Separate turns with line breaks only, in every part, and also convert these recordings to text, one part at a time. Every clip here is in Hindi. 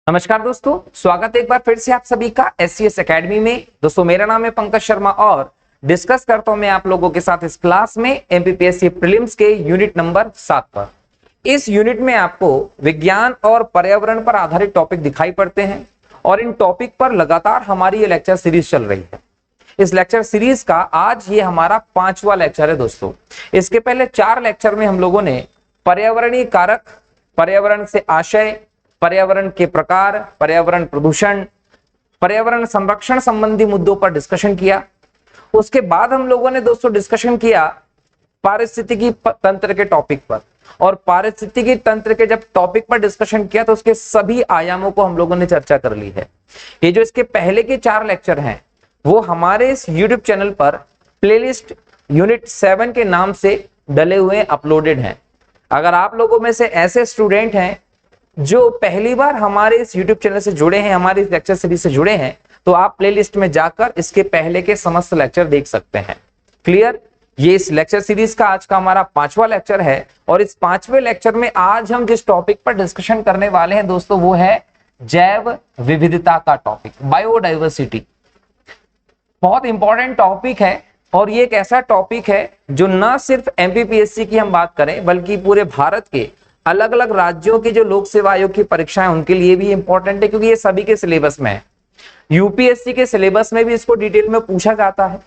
नमस्कार दोस्तों, स्वागत है एक बार फिर से आप सभी का SCS एकेडमी में। दोस्तों मेरा नाम है पंकज शर्मा और डिस्कस करता हूं मैं आप लोगों के साथ इस क्लास में MPPSC प्रीलिम्स के यूनिट नंबर 7 पर। इस यूनिट में आपको विज्ञान और पर्यावरण पर आधारित टॉपिक दिखाई पड़ते हैं और इन टॉपिक पर लगातार हमारी ये लेक्चर सीरीज चल रही है। इस लेक्चर सीरीज का आज ये हमारा 5वां लेक्चर है दोस्तों। इसके पहले 4 लेक्चर में हम लोगों ने पर्यावरणीय कारक, पर्यावरण से आशय, पर्यावरण के प्रकार, पर्यावरण प्रदूषण, पर्यावरण संरक्षण संबंधी मुद्दों पर डिस्कशन किया। उसके बाद हम लोगों ने दोस्तों डिस्कशन किया पारिस्थितिकी तंत्र के टॉपिक पर, और पारिस्थितिकी तंत्र के जब टॉपिक पर डिस्कशन किया तो उसके सभी आयामों को हम लोगों ने चर्चा कर ली है। ये जो इसके पहले के 4 लेक्चर हैं वो हमारे इस YouTube चैनल पर प्लेलिस्ट यूनिट 7 के नाम से डले हुए अपलोडेड हैं। अगर आप लोगों में से ऐसे स्टूडेंट हैं जो पहली बार हमारे इस YouTube चैनल से जुड़े हैं, हमारी इस लेक्चर सीरीज से जुड़े हैं, तो आप प्लेलिस्ट में जाकर इसके पहले के समस्त लेक्चर देख सकते हैं। क्लियर? ये इस लेक्चर सीरीज का आज का हमारा 5वां लेक्चर है और इस 5वें लेक्चर में आज हम जिस टॉपिक पर डिस्कशन करने वाले हैं दोस्तों वो है जैव विविधता का टॉपिक, बायोडाइवर्सिटी। बहुत इंपॉर्टेंट टॉपिक है और ये एक ऐसा टॉपिक है जो ना सिर्फ MPPSC की हम बात करें बल्कि पूरे भारत के अलग अलग राज्यों की जो लोक सेवा आयोग की परीक्षाएं उनके लिए भी इंपॉर्टेंट है, क्योंकि ये सभी के सिलेबस में है। UPSC के सिलेबस में भी इसको डिटेल में पूछा जाता है।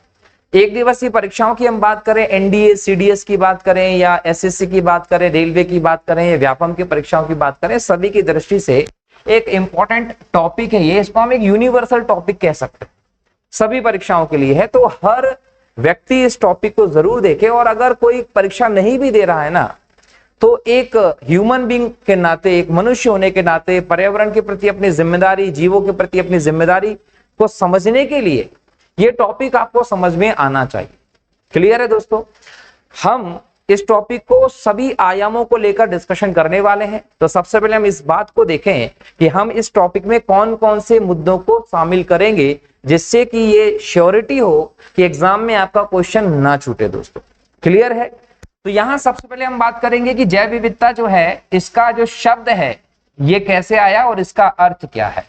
एक दिवसीय परीक्षाओं की हम बात करें, NDA CDS की बात करें या SSC की बात करें, रेलवे की बात करें या व्यापम की परीक्षाओं की बात करें, सभी की दृष्टि से एक इंपॉर्टेंट टॉपिक है ये। इसको हम एक यूनिवर्सल टॉपिक कह सकते हैं, सभी परीक्षाओं के लिए है। तो हर व्यक्ति इस टॉपिक को जरूर देखे, और अगर कोई परीक्षा नहीं भी दे रहा है ना, तो एक ह्यूमन बीइंग के नाते, एक मनुष्य होने के नाते पर्यावरण के प्रति अपनी जिम्मेदारी, जीवों के प्रति अपनी जिम्मेदारी को समझने के लिए ये टॉपिक आपको समझ में आना चाहिए। क्लियर है दोस्तों? हम इस टॉपिक को सभी आयामों को लेकर डिस्कशन करने वाले हैं। तो सबसे पहले हम इस बात को देखें कि हम इस टॉपिक में कौन कौन से मुद्दों को शामिल करेंगे, जिससे कि ये श्योरिटी हो कि एग्जाम में आपका क्वेश्चन ना छूटे दोस्तों। क्लियर है? तो यहां सबसे पहले हम बात करेंगे कि जैव विविधता जो है, इसका जो शब्द है ये कैसे आया और इसका अर्थ क्या है,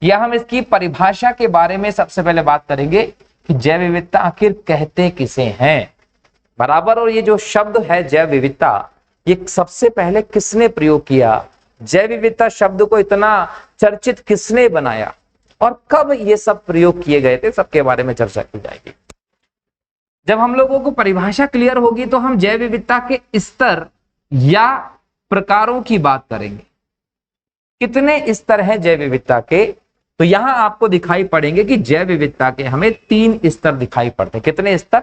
या हम इसकी परिभाषा के बारे में सबसे पहले बात करेंगे कि जैव विविधता आखिर कहते किसे हैं, बराबर। और ये जो शब्द है जैव विविधता, ये सबसे पहले किसने प्रयोग किया, जैव विविधता शब्द को इतना चर्चित किसने बनाया और कब ये सब प्रयोग किए गए थे, सबके बारे में चर्चा की जाएगी। जब हम लोगों को परिभाषा क्लियर होगी तो हम जैव विविधता के स्तर या प्रकारों की बात करेंगे। कितने स्तर हैं जैव विविधता के, तो यहां आपको दिखाई पड़ेंगे कि जैव विविधता के हमें 3 स्तर दिखाई पड़ते हैं। कितने स्तर?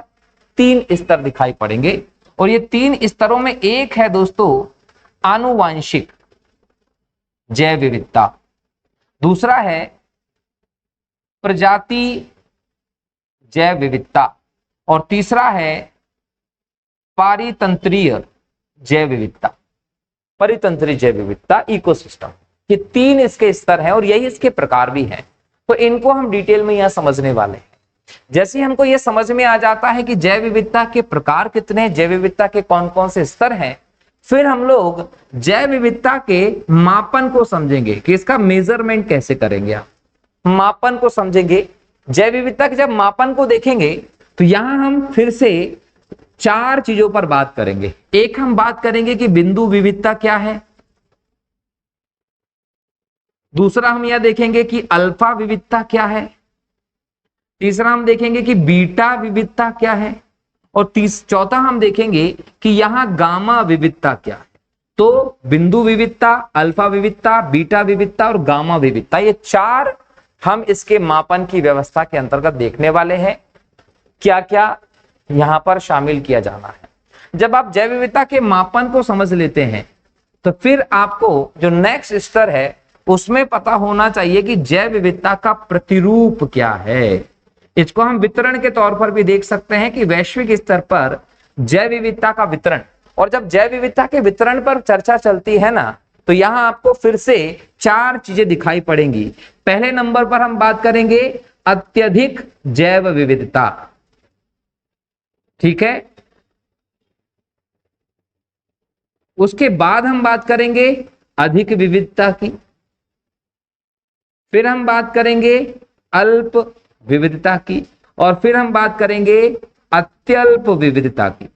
3 स्तर दिखाई पड़ेंगे। और ये 3 स्तरों में एक है दोस्तों आनुवांशिक जैव विविधता, दूसरा है प्रजाति जैव विविधता, और तीसरा है पारितंत्रीय जैव विविधता, परितंत्रीय जैव विविधता, इकोसिस्टम। ये 3 इसके स्तर हैं और यही इसके प्रकार भी हैं। तो इनको हम डिटेल में यहां समझने वाले हैं। जैसे हमको यह समझ में आ जाता है कि जैव विविधता के प्रकार कितने हैं, जैव विविधता के कौन कौन से स्तर हैं, फिर हम लोग जैव विविधता के मापन को समझेंगे कि इसका मेजरमेंट कैसे करेंगे। आप मापन को समझेंगे। जैव विविधता के जब मापन को देखेंगे तो यहां हम फिर से 4 चीजों पर बात करेंगे। एक, हम बात करेंगे कि बिंदु विविधता क्या है। दूसरा, हम यह देखेंगे कि अल्फा विविधता क्या है। तीसरा, हम देखेंगे कि बीटा विविधता क्या है। और चौथा, हम देखेंगे कि यहां गामा विविधता क्या है। तो बिंदु विविधता, अल्फा विविधता, बीटा विविधता और गामा विविधता, ये 4 हम इसके मापन की व्यवस्था के अंतर्गत देखने वाले हैं। क्या क्या यहां पर शामिल किया जाना है। जब आप जैव विविधता के मापन को समझ लेते हैं तो फिर आपको जो नेक्स्ट स्तर है उसमें पता होना चाहिए कि जैव विविधता का प्रतिरूप क्या है। इसको हम वितरण के तौर पर भी देख सकते हैं कि वैश्विक स्तर पर जैव विविधता का वितरण, और जब जैव विविधता के वितरण पर चर्चा चलती है ना, तो यहां आपको फिर से 4 चीजें दिखाई पड़ेंगी। पहले नंबर पर हम बात करेंगे अत्यधिक जैव विविधता, ठीक है। उसके बाद हम बात करेंगे अधिक विविधता की, फिर हम बात करेंगे अल्प विविधता की, और फिर हम बात करेंगे अत्यल्प विविधता की।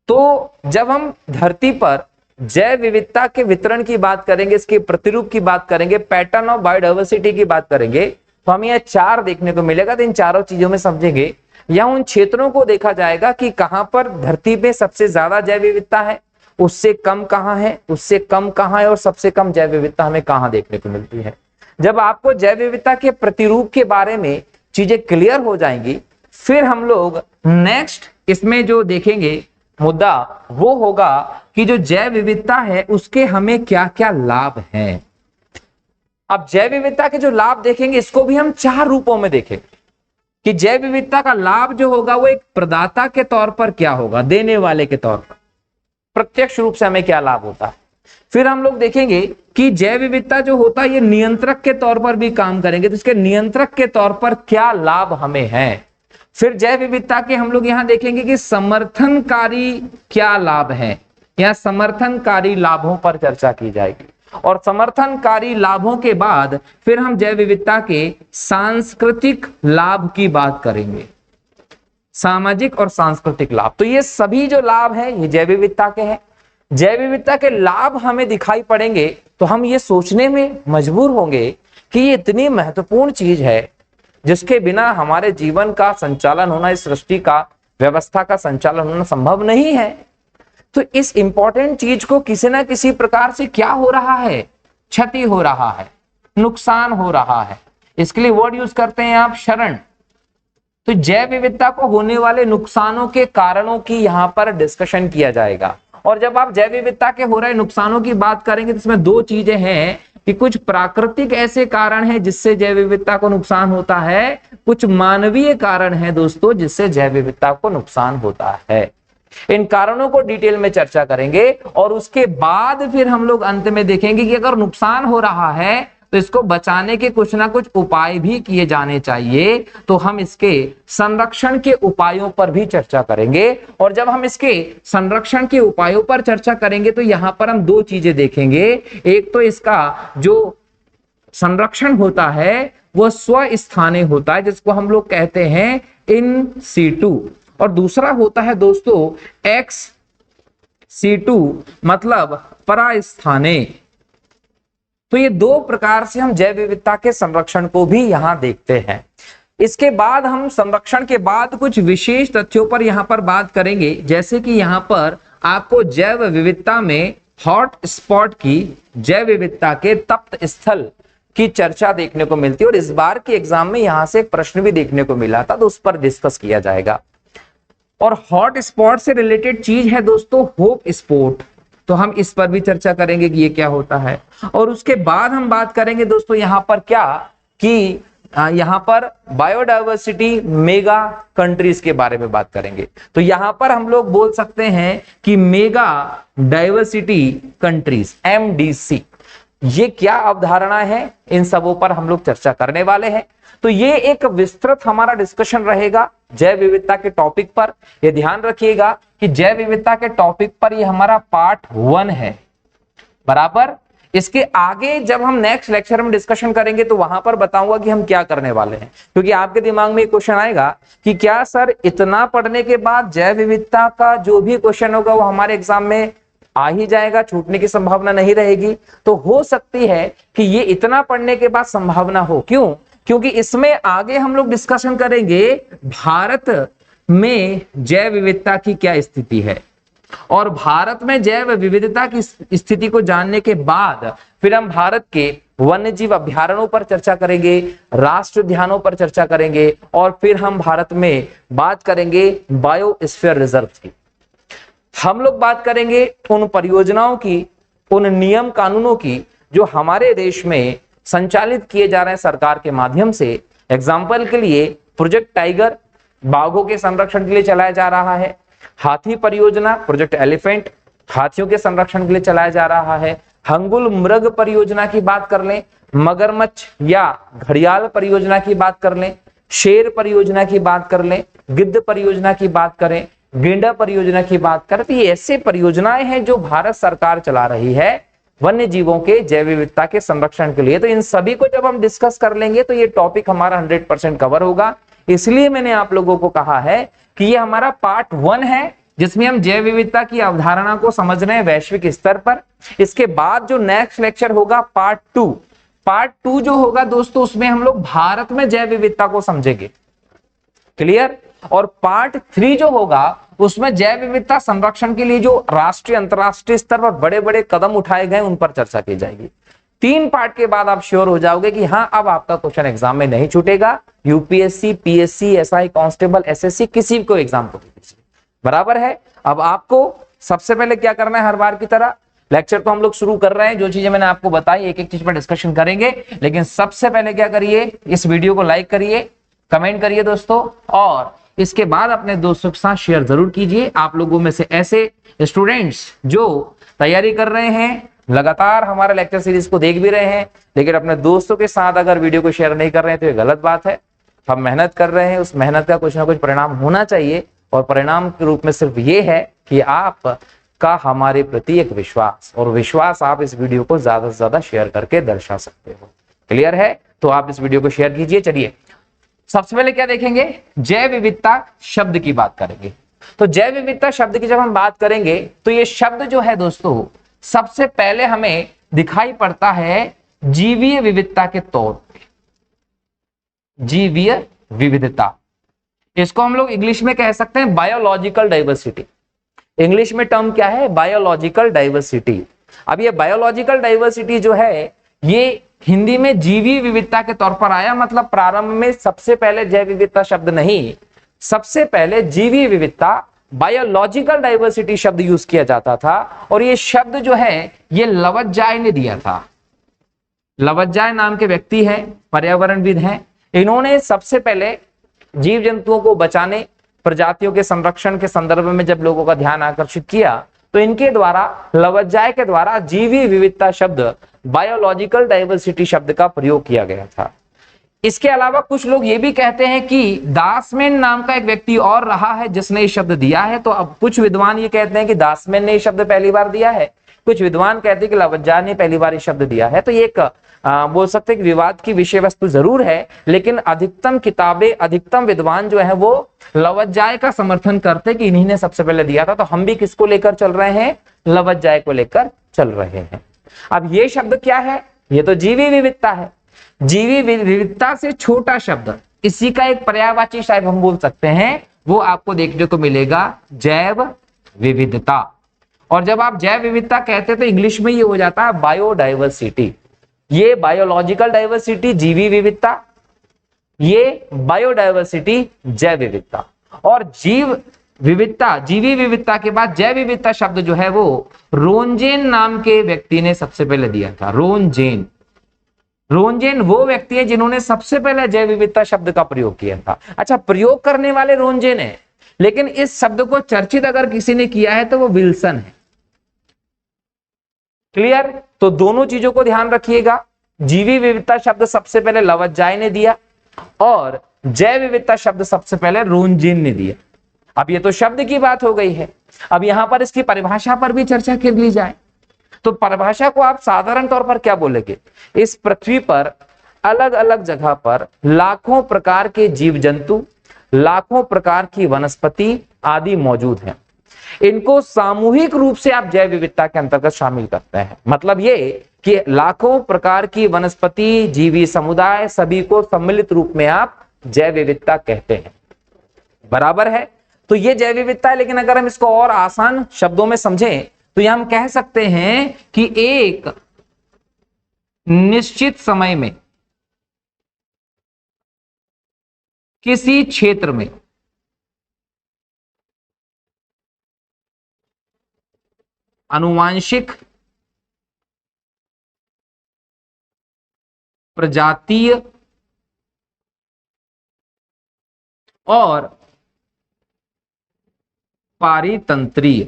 तो जब हम धरती पर जैव विविधता के वितरण की बात करेंगे, इसके प्रतिरूप की बात करेंगे, पैटर्न ऑफ बायोडायवर्सिटी की बात करेंगे, तो हमें यह चार देखने को मिलेगा। तो इन चारों चीजों में समझेंगे, या उन क्षेत्रों को देखा जाएगा कि कहां पर धरती पे सबसे ज्यादा जैव विविधता है, उससे कम कहां है, उससे कम कहां है, और सबसे कम जैव विविधता हमें कहां देखने को मिलती है। जब आपको जैव विविधता के प्रतिरूप के बारे में चीजें क्लियर हो जाएंगी, फिर हम लोग नेक्स्ट इसमें जो देखेंगे मुद्दा वो होगा कि जो जैव विविधता है उसके हमें क्या क्या लाभ हैं। अब जैव विविधता के जो लाभ देखेंगे, इसको भी हम चार रूपों में देखेंगे कि जैव विविधता का लाभ जो होगा वो एक प्रदाता के तौर पर क्या होगा, देने वाले के तौर पर प्रत्यक्ष रूप से हमें क्या लाभ होता है। फिर हम लोग देखेंगे कि जैव विविधता जो होता है ये नियंत्रक के तौर पर भी काम करेंगे, तो इसके नियंत्रक के तौर पर क्या लाभ हमें है। फिर जैव विविधता के हम लोग यहां देखेंगे कि समर्थनकारी क्या लाभ है, या समर्थनकारी लाभों पर चर्चा की जाएगी, और समर्थनकारी लाभों के बाद फिर हम जैव विविधता के सांस्कृतिक लाभ की बात करेंगे, सामाजिक और सांस्कृतिक लाभ। तो ये सभी जो लाभ है ये जैव विविधता के हैं। जैव विविधता के लाभ हमें दिखाई पड़ेंगे तो हम ये सोचने में मजबूर होंगे कि ये इतनी महत्वपूर्ण चीज है जिसके बिना हमारे जीवन का संचालन होना, इस सृष्टि का व्यवस्था का संचालन होना संभव नहीं है। तो इस इंपॉर्टेंट चीज को किसी ना किसी प्रकार से क्या हो रहा है, क्षति हो रहा है, नुकसान हो रहा है। इसके लिए वर्ड यूज करते हैं आप शरण। तो जैव विविधता को होने वाले नुकसानों के कारणों की यहां पर डिस्कशन किया जाएगा। और जब आप जैव विविधता के हो रहे नुकसानों की बात करेंगे तो इसमें दो चीजें हैं कि कुछ प्राकृतिक ऐसे कारण हैं जिससे जैव विविधता को नुकसान होता है, कुछ मानवीय कारण हैं दोस्तों जिससे जैव विविधता को नुकसान होता है। इन कारणों को डिटेल में चर्चा करेंगे और उसके बाद फिर हम लोग अंत में देखेंगे कि अगर नुकसान हो रहा है तो इसको बचाने के कुछ ना कुछ उपाय भी किए जाने चाहिए। तो हम इसके संरक्षण के उपायों पर भी चर्चा करेंगे, और जब हम इसके संरक्षण के उपायों पर चर्चा करेंगे तो यहां पर हम दो चीजें देखेंगे। एक तो इसका जो संरक्षण होता है वो स्वस्थानीय होता है, जिसको हम लोग कहते हैं इन सीटू, और दूसरा होता है दोस्तों एक्स सीटू, मतलब परास्थानीय। तो ये दो प्रकार से हम जैव विविधता के संरक्षण को भी यहां देखते हैं। इसके बाद हम संरक्षण के बाद कुछ विशेष तथ्यों पर यहां पर बात करेंगे, जैसे कि यहां पर आपको जैव विविधता में हॉट स्पॉट की, जैव विविधता के तप्त स्थल की चर्चा देखने को मिलती है, और इस बार के एग्जाम में यहां से एक प्रश्न भी देखने को मिला था, तो उस पर डिस्कस किया जाएगा। और हॉट स्पॉट से रिलेटेड चीज है दोस्तों होप स्पॉट, तो हम इस पर भी चर्चा करेंगे कि ये क्या होता है। और उसके बाद हम बात करेंगे दोस्तों यहां पर क्या कि यहां पर बायोडायवर्सिटी मेगा कंट्रीज के बारे में बात करेंगे। तो यहां पर हम लोग बोल सकते हैं कि मेगा डाइवर्सिटी कंट्रीज, MDC, ये क्या अवधारणा है, इन सबों पर हम लोग चर्चा करने वाले हैं। तो ये एक विस्तृत हमारा डिस्कशन रहेगा जैव विविधता के टॉपिक पर। ये ध्यान रखिएगा कि जैव विविधता के टॉपिक पर ये हमारा पार्ट 1 है, बराबर। इसके आगे जब हम नेक्स्ट लेक्चर में डिस्कशन करेंगे तो वहां पर बताऊंगा कि हम क्या करने वाले हैं, क्योंकि आपके दिमाग में एक क्वेश्चन आएगा कि क्या सर इतना पढ़ने के बाद जैव विविधता का जो भी क्वेश्चन होगा वो हमारे एग्जाम में आ ही जाएगा, छूटने की संभावना नहीं रहेगी। तो हो सकती है कि ये इतना पढ़ने के बाद संभावना हो। क्यों? क्योंकि इसमें आगे हम लोग डिस्कशन करेंगे भारत में जैव विविधता की क्या स्थिति है, और भारत में जैव विविधता की स्थिति को जानने के बाद फिर हम भारत के वन्यजीव अभ्यारण्यों पर चर्चा करेंगे, राष्ट्रीय उद्यानों पर चर्चा करेंगे, और फिर हम भारत में बात करेंगे बायोस्फीयर रिजर्व की। हम लोग बात करेंगे उन परियोजनाओं की, उन नियम कानूनों की जो हमारे देश में संचालित किए जा रहे हैं सरकार के माध्यम से। एग्जाम्पल के लिए प्रोजेक्ट टाइगर बाघों के संरक्षण के लिए चलाया जा रहा है, हाथी परियोजना प्रोजेक्ट एलिफेंट हाथियों के संरक्षण के लिए चलाया जा रहा है, हंगुल मृग परियोजना की बात कर लें, मगरमच्छ या घड़ियाल परियोजना की बात कर लें, शेर परियोजना की बात कर लें, गिद्ध परियोजना की बात करें, गेंडा परियोजना की बात करें। तो ये ऐसे परियोजनाएं हैं जो भारत सरकार चला रही है, वन्य जीवों के जैव विविधता के संरक्षण के लिए। तो इन सभी को जब हम डिस्कस कर लेंगे तो ये टॉपिक हमारा 100% कवर होगा। इसलिए मैंने आप लोगों को कहा है कि ये हमारा पार्ट 1 है, जिसमें हम जैव विविधता की अवधारणा को समझ रहे हैं वैश्विक स्तर पर। इसके बाद जो नेक्स्ट लेक्चर होगा पार्ट 2, पार्ट 2 जो होगा दोस्तों, उसमें हम लोग भारत में जैव विविधता को समझेंगे। क्लियर? और पार्ट 3 जो होगा उसमें जैव विविधता संरक्षण के लिए जो राष्ट्रीय अंतरराष्ट्रीय स्तर पर बड़े बड़े कदम उठाए गए उन पर चर्चा की जाएगी। 3 पार्ट के बाद आप श्योर हो जाओगे कि हाँ, अब आपका क्वेश्चन एग्जाम में नहीं छूटेगा। UPSC, PSC, SI constable, SSC, किसी को एग्जाम को बराबर है। अब आपको सबसे पहले क्या करना है, हर बार की तरह लेक्चर तो हम लोग शुरू कर रहे हैं, जो चीजें मैंने आपको बताई एक एक चीज पर डिस्कशन करेंगे, लेकिन सबसे पहले क्या करिए, इस वीडियो को लाइक करिए, कमेंट करिए दोस्तों, और इसके बाद अपने दोस्तों के साथ शेयर जरूर कीजिए। आप लोगों में से ऐसे स्टूडेंट्स जो तैयारी कर रहे हैं, लगातार हमारे लेक्चर सीरीज को देख भी रहे हैं, लेकिन अपने दोस्तों के साथ अगर वीडियो को शेयर नहीं कर रहे हैं तो ये गलत बात है। हम मेहनत कर रहे हैं, उस मेहनत का कुछ ना कुछ परिणाम होना चाहिए, और परिणाम के रूप में सिर्फ ये है कि आप का हमारे प्रति एक विश्वास, और विश्वास आप इस वीडियो को ज्यादा से ज्यादा शेयर करके दर्शा सकते हो। क्लियर है? तो आप इस वीडियो को शेयर कीजिए। चलिए सबसे पहले क्या देखेंगे, जैव विविधता शब्द की बात करेंगे। तो जैव विविधता शब्द की जब हम बात करेंगे तो ये शब्द जो है दोस्तों, सबसे पहले हमें दिखाई पड़ता है जीवीय विविधता के तौर पे। जीवीय विविधता, इसको हम लोग इंग्लिश में कह सकते हैं बायोलॉजिकल डाइवर्सिटी। इंग्लिश में टर्म क्या है, बायोलॉजिकल डाइवर्सिटी। अब ये बायोलॉजिकल डाइवर्सिटी जो है ये हिंदी में जीवी विविधता के तौर पर आया। मतलब प्रारंभ में सबसे पहले जैव विविधता शब्द नहीं, सबसे पहले जीवी विविधता, बायोलॉजिकल डाइवर्सिटी शब्द यूज किया जाता था। और ये शब्द जो है ये लवज्जाय ने दिया था। लवज्जाय नाम के व्यक्ति हैं, पर्यावरणविद हैं। इन्होंने सबसे पहले जीव जंतुओं को बचाने, प्रजातियों के संरक्षण के संदर्भ में जब लोगों का ध्यान आकर्षित किया तो इनके द्वारा, लवज्जाय के द्वारा जीवी विविधता शब्द, बायोलॉजिकल डाइवर्सिटी शब्द का प्रयोग किया गया था। इसके अलावा कुछ लोग ये भी कहते हैं कि दासमेन नाम का एक व्यक्ति और रहा है जिसने ये शब्द दिया है। तो अब कुछ विद्वान ये कहते हैं कि दासमेन ने ये शब्द पहली बार दिया है, कुछ विद्वान कहते हैं कि लवज्जाय ने पहली बार ये शब्द दिया है। तो ये एक बोल सकते हैं कि विवाद की विषय वस्तु जरूर है, लेकिन अधिकतम किताबें, अधिकतम विद्वान जो है वो लवज्जाय का समर्थन करते कि इन्हीं ने सबसे पहले दिया था। तो हम भी किसको लेकर चल रहे हैं, लवज्जाय को लेकर चल रहे हैं। अब ये शब्द क्या है, ये तो जीवी विविधता है। जीवी विविधता से छोटा शब्द, इसी का एक पर्यायवाची शायद हम बोल सकते हैं, वो आपको देखने को मिलेगा जैव विविधता। और जब आप जैव विविधता कहते हैं तो इंग्लिश में ये हो जाता है बायोडाइवर्सिटी। ये बायोलॉजिकल डाइवर्सिटी जीवी विविधता, ये बायोडाइवर्सिटी जैव विविधता। और जीव विविधता, जीवी विविधता के बाद जैव विविधता शब्द जो है वो रोनजेन नाम के व्यक्ति ने सबसे पहले दिया था। रोनजेन, रोनजेन वो व्यक्ति है जिन्होंने सबसे पहले जैव विविधता शब्द का प्रयोग किया था। अच्छा, प्रयोग करने वाले रोनजेन है, लेकिन इस शब्द को चर्चित अगर किसी ने किया है तो वो विल्सन है। क्लियर? तो दोनों चीजों को ध्यान रखिएगा। जीवी विविधता शब्द सबसे पहले लवज्जाय ने दिया और जैव विविधता शब्द सबसे पहले रोनजेन ने दिया। अब ये तो शब्द की बात हो गई है, अब यहां पर इसकी परिभाषा पर भी चर्चा कर ली जाए तो परिभाषा को आप साधारण तौर पर क्या बोलेंगे, इस पृथ्वी पर अलग अलग जगह पर लाखों प्रकार के जीव जंतु, लाखों प्रकार की वनस्पति आदि मौजूद हैं। इनको सामूहिक रूप से आप जैव विविधता के अंतर्गत शामिल करते हैं। मतलब ये कि लाखों प्रकार की वनस्पति, जीवी समुदाय, सभी को सम्मिलित रूप में आप जैव विविधता कहते हैं। बराबर है? तो ये जैव विविधता है। लेकिन अगर हम इसको और आसान शब्दों में समझें तो यह हम कह सकते हैं कि एक निश्चित समय में किसी क्षेत्र में आनुवांशिक, प्रजातीय और पारितंत्रीय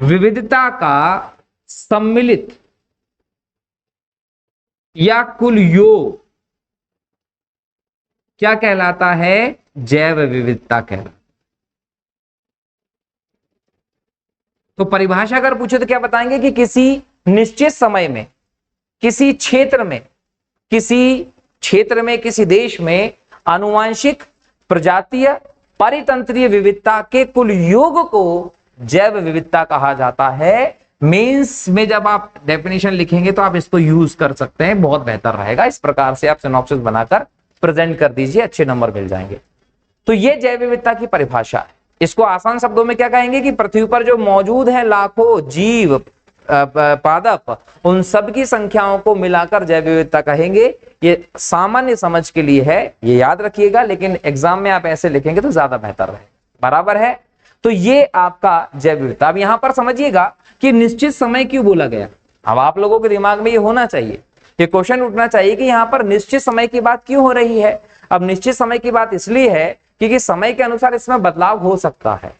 विविधता का सम्मिलित या कुल योग क्या कहलाता है, जैव विविधता कहलाता है। तो परिभाषा अगर पूछे तो क्या बताएंगे कि किसी निश्चित समय में, किसी क्षेत्र में, किसी देश में आनुवांशिक, प्रजातीय, परितंत्रीय विविधता के कुल योग को जैव विविधता कहा जाता है। मेंस में जब आप डेफिनेशन लिखेंगे तो आप इसको यूज कर सकते हैं, बहुत बेहतर रहेगा। इस प्रकार से आप सिनॉप्सिस बनाकर प्रेजेंट कर दीजिए, अच्छे नंबर मिल जाएंगे। तो ये जैव विविधता की परिभाषा है। इसको आसान शब्दों में क्या कहेंगे कि पृथ्वी पर जो मौजूद है लाखों जीव, पादप, उन सब की संख्याओं को मिलाकर जैव विविधता कहेंगे। ये सामान्य समझ के लिए है, ये याद रखिएगा, लेकिन एग्जाम में आप ऐसे लिखेंगे तो ज्यादा बेहतर रहे। बराबर है? तो ये आपका जैव विविधता। अब यहां पर समझिएगा कि निश्चित समय क्यों बोला गया। अब आप लोगों के दिमाग में ये होना चाहिए, ये क्वेश्चन उठना चाहिए कि यहां पर निश्चित समय की बात क्यों हो रही है। अब निश्चित समय की बात इसलिए है क्योंकि समय के अनुसार इसमें बदलाव हो सकता है।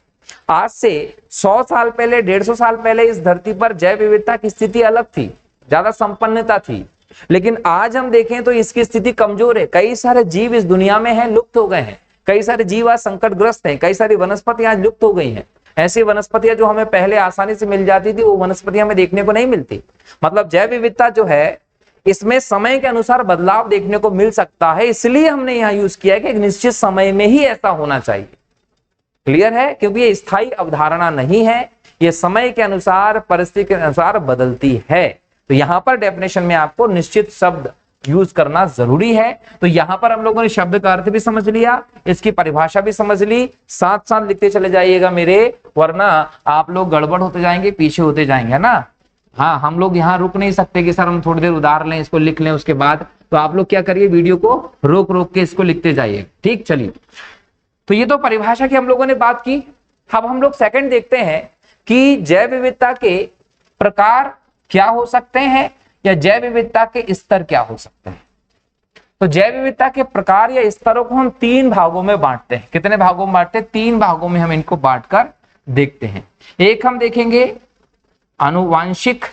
आज से 100 साल पहले, 150 साल पहले इस धरती पर जैव विविधता की स्थिति अलग थी, ज्यादा संपन्नता थी। लेकिन आज हम देखें तो इसकी स्थिति कमजोर है। कई सारे जीव इस दुनिया में हैं, लुप्त हो गए हैं। कई सारे जीव आज संकटग्रस्त हैं। कई सारी वनस्पतियां आज लुप्त हो गई हैं। ऐसी वनस्पतियां जो हमें पहले आसानी से मिल जाती थी, वो वनस्पतियां हमें देखने को नहीं मिलती। मतलब जैव विविधता जो है, इसमें समय के अनुसार बदलाव देखने को मिल सकता है। इसलिए हमने यहां यूज किया है कि एक निश्चित समय में ही ऐसा होना चाहिए। क्लियर है? क्योंकि ये स्थायी अवधारणा नहीं है, ये समय के अनुसार, परिस्थिति के अनुसार बदलती है। तो यहां पर डेफिनेशन में आपको निश्चित शब्द यूज करना जरूरी है। तो यहां पर हम लोगों ने शब्द का अर्थ भी समझ लिया, इसकी परिभाषा भी समझ ली। साथ साथ लिखते चले जाइएगा मेरे, वरना आप लोग गड़बड़ होते जाएंगे, पीछे होते जाएंगे, है ना। हाँ, हम लोग यहाँ रुक नहीं सकते कि सर हम थोड़ी देर उधार लें, इसको लिख लें उसके बाद। तो आप लोग क्या करिए, वीडियो को रोक रोक के इसको लिखते जाइए। ठीक, चलिए। तो ये तो परिभाषा की हम लोगों ने बात की। अब हम लोग सेकंड देखते हैं कि जैव विविधता के प्रकार क्या हो सकते हैं या जैव विविधता के स्तर क्या हो सकते हैं। तो जैव विविधता के प्रकार या स्तरों को हम 3 भागों में बांटते हैं। कितने भागों में बांटते हैं? 3 भागों में हम इनको बांटकर देखते हैं। एक हम देखेंगे आनुवांशिक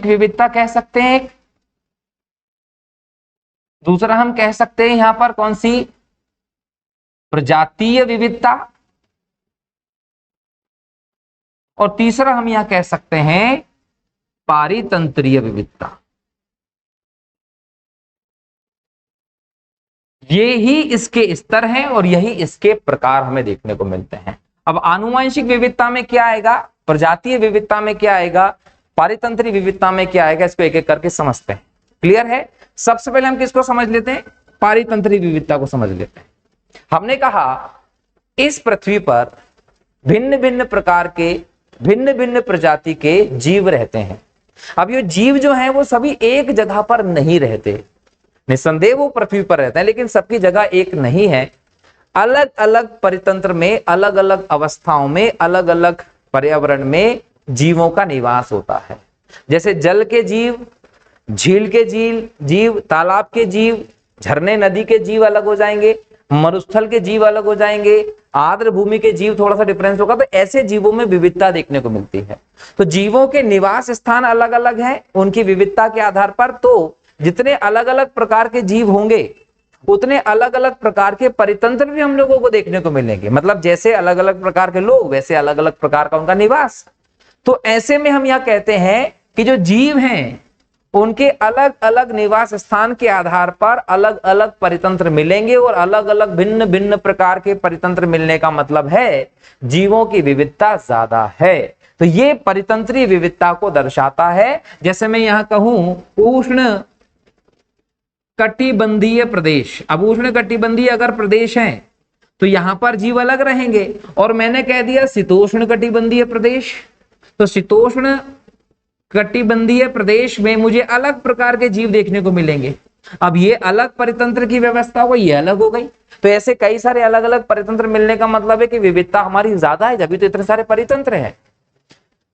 विविधता कह सकते हैं एक। दूसरा हम कह सकते हैं यहां पर कौन सी, प्रजातीय विविधता। और तीसरा हम यहां कह सकते हैं पारितंत्रीय विविधता। ये ही इसके स्तर हैं और यही इसके प्रकार हमें देखने को मिलते हैं। अब आनुवंशिक विविधता में क्या आएगा, प्रजातीय विविधता में क्या आएगा, पारितंत्रीय विविधता में क्या आएगा, इसको एक एक करके समझते हैं। क्लियर है? सबसे पहले हम किसको समझ लेते हैं, पारितंत्रीय विविधता को समझ लेते हैं। हमने कहा इस पृथ्वी पर भिन्न भिन्न प्रकार के, भिन्न भिन्न प्रजाति के जीव रहते हैं। अब ये जीव जो हैं वो सभी एक जगह पर नहीं रहते। निस्संदेह वो पृथ्वी पर रहते हैं, लेकिन सबकी जगह एक नहीं है। अलग अलग परितंत्र में, अलग अलग अवस्थाओं में, अलग अलग पर्यावरण में जीवों का निवास होता है। जैसे जल के जीव, झील के जीव, तालाब के जीव, झरने नदी के जीव अलग हो जाएंगे, मरुस्थल के जीव अलग हो जाएंगे, आर्द्र भूमि के जीव थोड़ा सा डिफरेंस होगा। तो ऐसे जीवों में विविधता देखने को मिलती है। तो जीवों के निवास स्थान अलग अलग हैं उनकी विविधता के आधार पर। तो जितने अलग अलग प्रकार के जीव होंगे उतने अलग अलग प्रकार के परितंत्र भी हम लोगों को देखने को मिलेंगे। मतलब जैसे अलग अलग प्रकार के लोग, वैसे अलग अलग प्रकार का उनका निवास। तो ऐसे में हम यह कहते हैं कि जो जीव हैं उनके अलग अलग निवास स्थान के आधार पर अलग अलग परितंत्र मिलेंगे। और अलग अलग भिन्न भिन्न प्रकार के परितंत्र मिलने का मतलब है जीवों की विविधता ज्यादा है। तो ये परितंत्रीय विविधता को दर्शाता है। जैसे मैं यहां कहूं उष्ण कटिबंधीय प्रदेश, अब उष्ण कटिबंधीय अगर प्रदेश है तो यहां पर जीव अलग रहेंगे। और मैंने कह दिया शीतोष्ण कटिबंधीय प्रदेश, तो शीतोष्ण कटिबंधीय प्रदेश में मुझे अलग प्रकार के जीव देखने को मिलेंगे। अब ये अलग परितंत्र की व्यवस्था हो गई, ये अलग हो गई। तो ऐसे कई सारे अलग अलग परितंत्र मिलने का मतलब है कि विविधता हमारी ज्यादा है, जब तो इतने सारे परितंत्र हैं।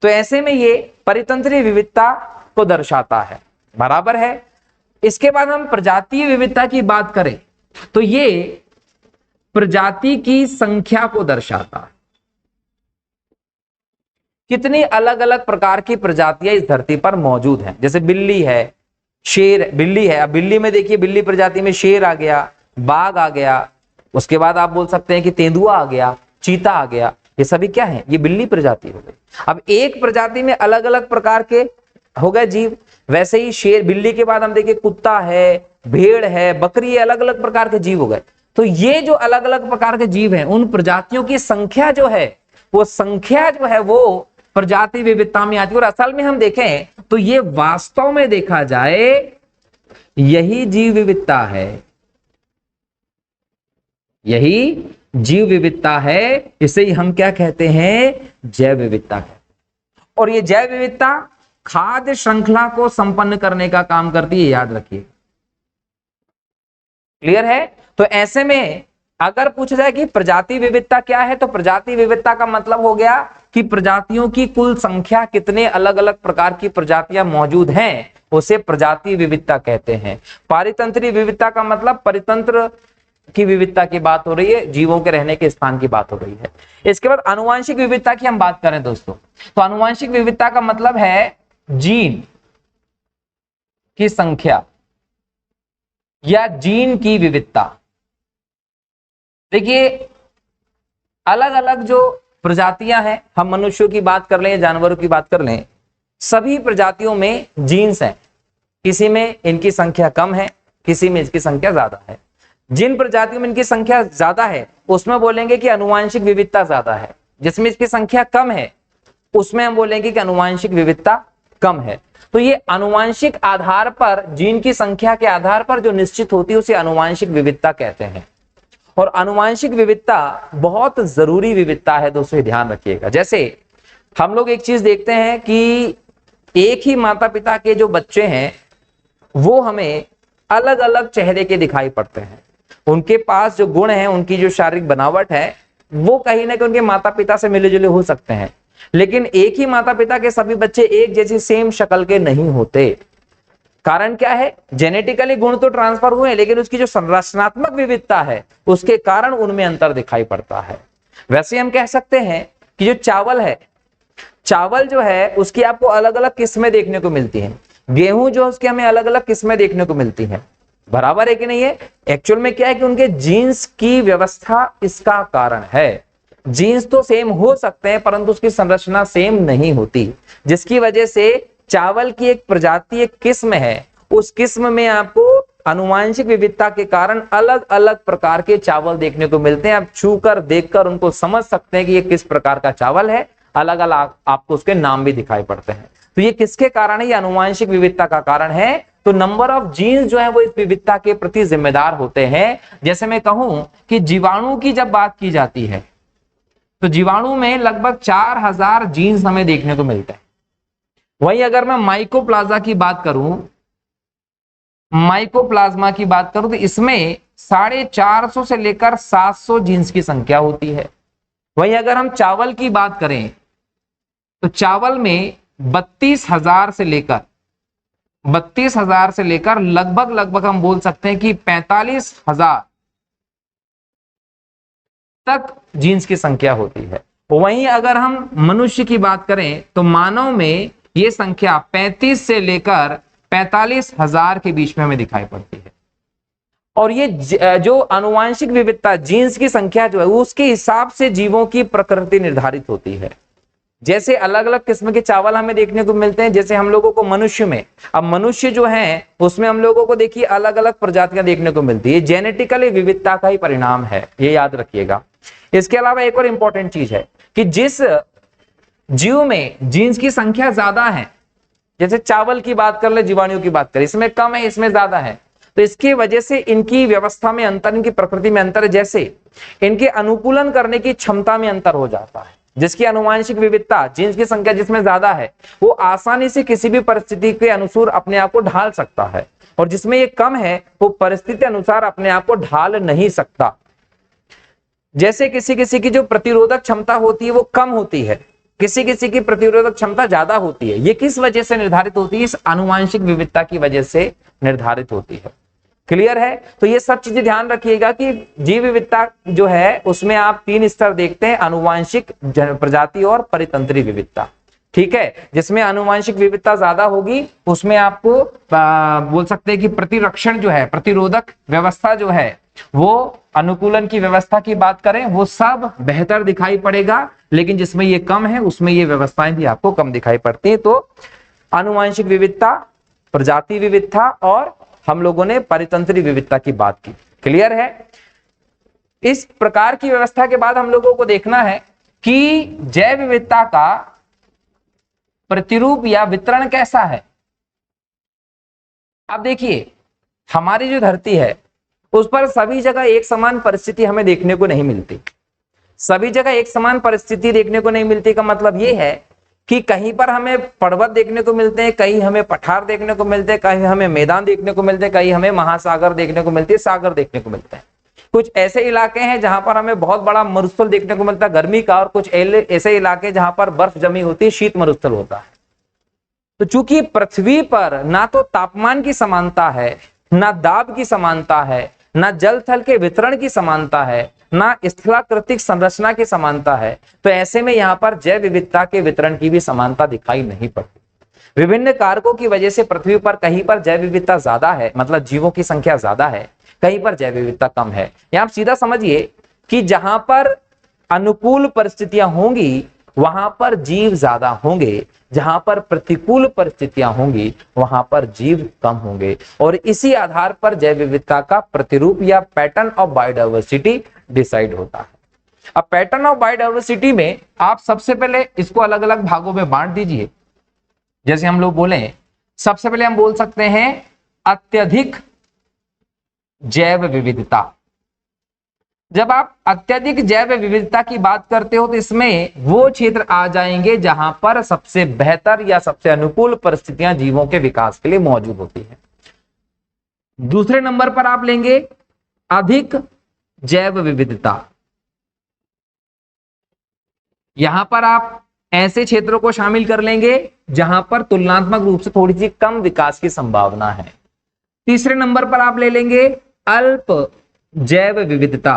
तो ऐसे में ये परितंत्रीय विविधता को दर्शाता है। बराबर है? इसके बाद हम प्रजातीय विविधता की बात करें तो ये प्रजाति की संख्या को दर्शाता है। कितनी अलग अलग प्रकार की प्रजातियां इस धरती पर मौजूद हैं। जैसे बिल्ली है, शेर, बिल्ली है। अब बिल्ली में देखिए, बिल्ली प्रजाति में शेर आ गया, बाघ आ गया, उसके बाद आप बोल सकते हैं कि तेंदुआ आ गया, चीता आ गया। ये सभी क्या है, ये बिल्ली प्रजाति हो गई। अब एक प्रजाति में अलग अलग प्रकार के हो गए जीव, वैसे ही शेर, बिल्ली के बाद हम देखिए कुत्ता है, भेड़ है, बकरी है, अलग अलग प्रकार के जीव हो गए। तो ये जो अलग अलग प्रकार के जीव हैं, उन प्रजातियों की संख्या जो है, वो संख्या जो है वो प्रजाति विविधता में आती है। और असल में हम देखें तो ये वास्तव में देखा जाए यही जीव विविधता है, यही जीव विविधता है। इसे हम क्या कहते हैं, जैव विविधता है। और ये जैव विविधता खाद्य श्रृंखला को संपन्न करने का काम करती है, याद रखिए। क्लियर है? तो ऐसे में अगर पूछा जाए कि प्रजाति विविधता क्या है, तो प्रजाति विविधता का मतलब हो गया कि प्रजातियों की कुल संख्या, कितने अलग अलग प्रकार की प्रजातियां मौजूद हैं, उसे प्रजाति विविधता कहते हैं। पारितंत्री विविधता का मतलब परितंत्र की विविधता की बात हो रही है, जीवों के रहने के स्थान की बात हो रही है। इसके बाद आनुवांशिक विविधता की हम बात करें दोस्तों, तो आनुवांशिक विविधता का मतलब है जीन की संख्या या जीन की विविधता। देखिए अलग अलग जो प्रजातियां हैं, हम मनुष्यों की बात कर लें या जानवरों की बात कर लें, सभी प्रजातियों में जीन्स हैं। किसी में इनकी संख्या कम है, किसी में इसकी संख्या ज्यादा है। जिन प्रजातियों में इनकी संख्या ज्यादा है उसमें बोलेंगे कि आनुवांशिक विविधता ज्यादा है, जिसमें इसकी संख्या कम है उसमें हम बोलेंगे कि आनुवांशिक विविधता कम है। तो ये आनुवांशिक आधार पर, जीन की संख्या के आधार पर जो निश्चित होती है उसे आनुवांशिक विविधता कहते हैं। और आनुवांशिक विविधता बहुत जरूरी विविधता है दोस्तों, ध्यान रखिएगा। जैसे हम लोग एक चीज देखते हैं कि एक ही माता पिता के जो बच्चे हैं वो हमें अलग अलग चेहरे के दिखाई पड़ते हैं। उनके पास जो गुण है, उनकी जो शारीरिक बनावट है, वो कहीं ना कहीं उनके माता पिता से मिले जुले हो सकते हैं, लेकिन एक ही माता पिता के सभी बच्चे एक जैसी सेम शक्ल के नहीं होते। कारण क्या है? जेनेटिकली गुण तो ट्रांसफर हुए, लेकिन उसकी जो संरचनात्मक विविधता है उसके कारण उनमें अंतर दिखाई पड़ता है। वैसे हम कह सकते हैं कि जो चावल है, चावल जो है उसकी आपको अलग अलग किस्में देखने को मिलती हैं। गेहूं जो उसकी हमें अलग अलग किस्में देखने को मिलती हैं। बराबर है कि नहीं है? एक्चुअल में क्या है कि उनके जीन्स की व्यवस्था इसका कारण है। जीन्स तो सेम हो सकते हैं परंतु उसकी संरचना सेम नहीं होती, जिसकी वजह से चावल की एक प्रजाति, एक किस्म है, उस किस्म में आपको आनुवांशिक विविधता के कारण अलग अलग प्रकार के चावल देखने को मिलते हैं। आप छूकर देखकर उनको समझ सकते हैं कि ये किस प्रकार का चावल है। अलग अलग आपको उसके नाम भी दिखाई पड़ते हैं। तो ये किसके कारण है? ये आनुवांशिक विविधता का कारण है। तो नंबर ऑफ जीन्स जो है वो इस विविधता के प्रति जिम्मेदार होते हैं। जैसे मैं कहूं कि जीवाणु की जब बात की जाती है तो जीवाणु में लगभग 4000 जीन्स हमें देखने को मिलते हैं। वहीं अगर मैं माइकोप्लाज्मा की बात करूं, माइकोप्लाज्मा की बात करूं तो इसमें 450 से लेकर 700 जीन्स की संख्या होती है। वहीं अगर हम चावल की बात करें तो चावल में 32,000 से लेकर लगभग हम बोल सकते हैं कि 45,000 तक जीन्स की संख्या होती है। वहीं अगर हम मनुष्य की बात करें तो मानव में यह संख्या 35 से लेकर 45,000 के बीच में हमें दिखाई पड़ती है। और ये जो आनुवांशिक विविधता, जीन्स की संख्या जो है उसके हिसाब से जीवों की प्रकृति निर्धारित होती है। जैसे अलग अलग किस्म के चावल हमें देखने को मिलते हैं, जैसे हम लोगों को मनुष्य में, अब मनुष्य जो है उसमें हम लोगों को देखिए अलग अलग प्रजातियां देखने को मिलती है। जेनेटिकली विविधता का ही परिणाम है, ये याद रखिएगा। इसके अलावा एक और इंपॉर्टेंट चीज है कि जिस जीव में जीन्स की संख्या ज्यादा है, जैसे चावल की बात कर ले, जीवाणु की बात करें, इसमें कम है इसमें ज्यादा है, तो इसकी वजह से इनकी व्यवस्था में अंतर, इनकी प्रकृति में अंतर है। जैसे इनके अनुकूलन करने की क्षमता में अंतर हो जाता है। जिसकी आनुवांशिक विविधता, जीन्स की संख्या जिसमें ज्यादा है, वो आसानी से किसी भी परिस्थिति के अनुसार अपने आप को ढाल सकता है, और जिसमें ये कम है वो परिस्थिति अनुसार अपने आप को ढाल नहीं सकता। जैसे किसी किसी की जो प्रतिरोधक क्षमता होती है वो कम होती है, किसी किसी की प्रतिरोधक क्षमता ज्यादा होती है। ये किस वजह से निर्धारित होती है? इस आनुवांशिक विविधता की वजह से निर्धारित होती है। क्लियर है? तो ये सब चीजें ध्यान रखिएगा कि जीव विविधता जो है उसमें आप 3 स्तर देखते हैं, आनुवांशिक, प्रजाति और परितंत्री विविधता। ठीक है? जिसमें आनुवांशिक विविधता ज्यादा होगी उसमें आपको बोल सकते हैं कि प्रतिरक्षण जो है, प्रतिरोधक व्यवस्था जो है वो अनुकूलन की व्यवस्था की बात करें वो सब बेहतर दिखाई पड़ेगा, लेकिन जिसमें ये कम है उसमें ये व्यवस्थाएं भी आपको कम दिखाई पड़ती है। तो आनुवंशिक विविधता, प्रजाति विविधता और हम लोगों ने परितंत्री विविधता की बात की। क्लियर है? इस प्रकार की व्यवस्था के बाद हम लोगों को देखना है कि जैव विविधता का प्रतिरूप या वितरण कैसा है। अब देखिए, हमारी जो धरती है उस पर सभी जगह एक समान परिस्थिति हमें देखने को नहीं मिलती। सभी जगह एक समान परिस्थिति देखने को नहीं मिलती का मतलब यह है कि कहीं पर हमें पर्वत देखने को मिलते हैं, कहीं हमें पठार देखने को मिलते हैं, कहीं हमें मैदान देखने को मिलते हैं, कहीं हमें महासागर देखने को मिलते हैं, सागर देखने को मिलते हैं। कुछ ऐसे इलाके हैं जहां पर हमें बहुत बड़ा मरुस्थल देखने को मिलता है गर्मी का, और कुछ ऐसे इलाके जहां पर बर्फ जमी होती है, शीत मरुस्थल होता है। तो चूंकि पृथ्वी पर ना तो तापमान की समानता है, ना दाब की समानता है, ना जल थल के वितरण की समानता है, ना स्थलाकृतिक संरचना की समानता है, तो ऐसे में यहाँ पर जैव विविधता के वितरण की भी समानता दिखाई नहीं पड़ती। विभिन्न कारकों की वजह से पृथ्वी पर कहीं पर जैव विविधता ज्यादा है, मतलब जीवों की संख्या ज्यादा है, कहीं पर जैव विविधता कम है। यहाँ आप सीधा समझिए कि जहां पर अनुकूल परिस्थितियां होंगी वहां पर जीव ज्यादा होंगे, जहां पर प्रतिकूल परिस्थितियां होंगी वहां पर जीव कम होंगे, और इसी आधार पर जैव विविधता का प्रतिरूप या पैटर्न ऑफ बायोडायवर्सिटी डिसाइड होता है। अब पैटर्न ऑफ बायोडायवर्सिटी में आप सबसे पहले इसको अलग अलग भागों में बांट दीजिए। जैसे हम लोग बोले, सबसे पहले हम बोल सकते हैं अत्यधिक जैव विविधता। जब आप अत्यधिक जैव विविधता की बात करते हो तो इसमें वो क्षेत्र आ जाएंगे जहां पर सबसे बेहतर या सबसे अनुकूल परिस्थितियां जीवों के विकास के लिए मौजूद होती है। दूसरे नंबर पर आप लेंगे अधिक जैव विविधता। यहां पर आप ऐसे क्षेत्रों को शामिल कर लेंगे जहां पर तुलनात्मक रूप से थोड़ी सी कम विकास की संभावना है। तीसरे नंबर पर आप ले लेंगे अल्प जैव विविधता।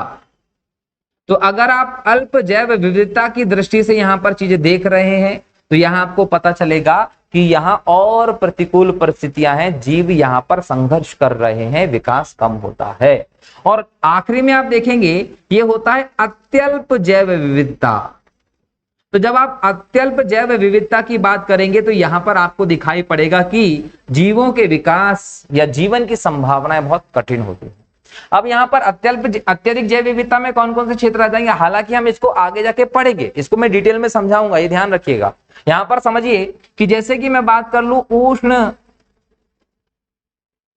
तो अगर आप अल्प जैव विविधता की दृष्टि से यहां पर चीजें देख रहे हैं तो यहां आपको पता चलेगा कि यहां और प्रतिकूल परिस्थितियां हैं, जीव यहां पर संघर्ष कर रहे हैं, विकास कम होता है। और आखिरी में आप देखेंगे ये होता है अत्यल्प जैव विविधता। तो जब आप अत्यल्प जैव विविधता की बात करेंगे तो यहां पर आपको दिखाई पड़ेगा कि जीवों के विकास या जीवन की संभावनाएं बहुत कठिन होती है। अब यहां पर अत्यधिक जैव विविधता में कौन कौन से क्षेत्र आ जाएंगे, हालांकि हम इसको आगे जाके पढ़ेंगे, इसको मैं डिटेल में समझाऊंगा, ये ध्यान रखिएगा। यहां पर समझिए कि जैसे कि मैं बात कर लूं उष्ण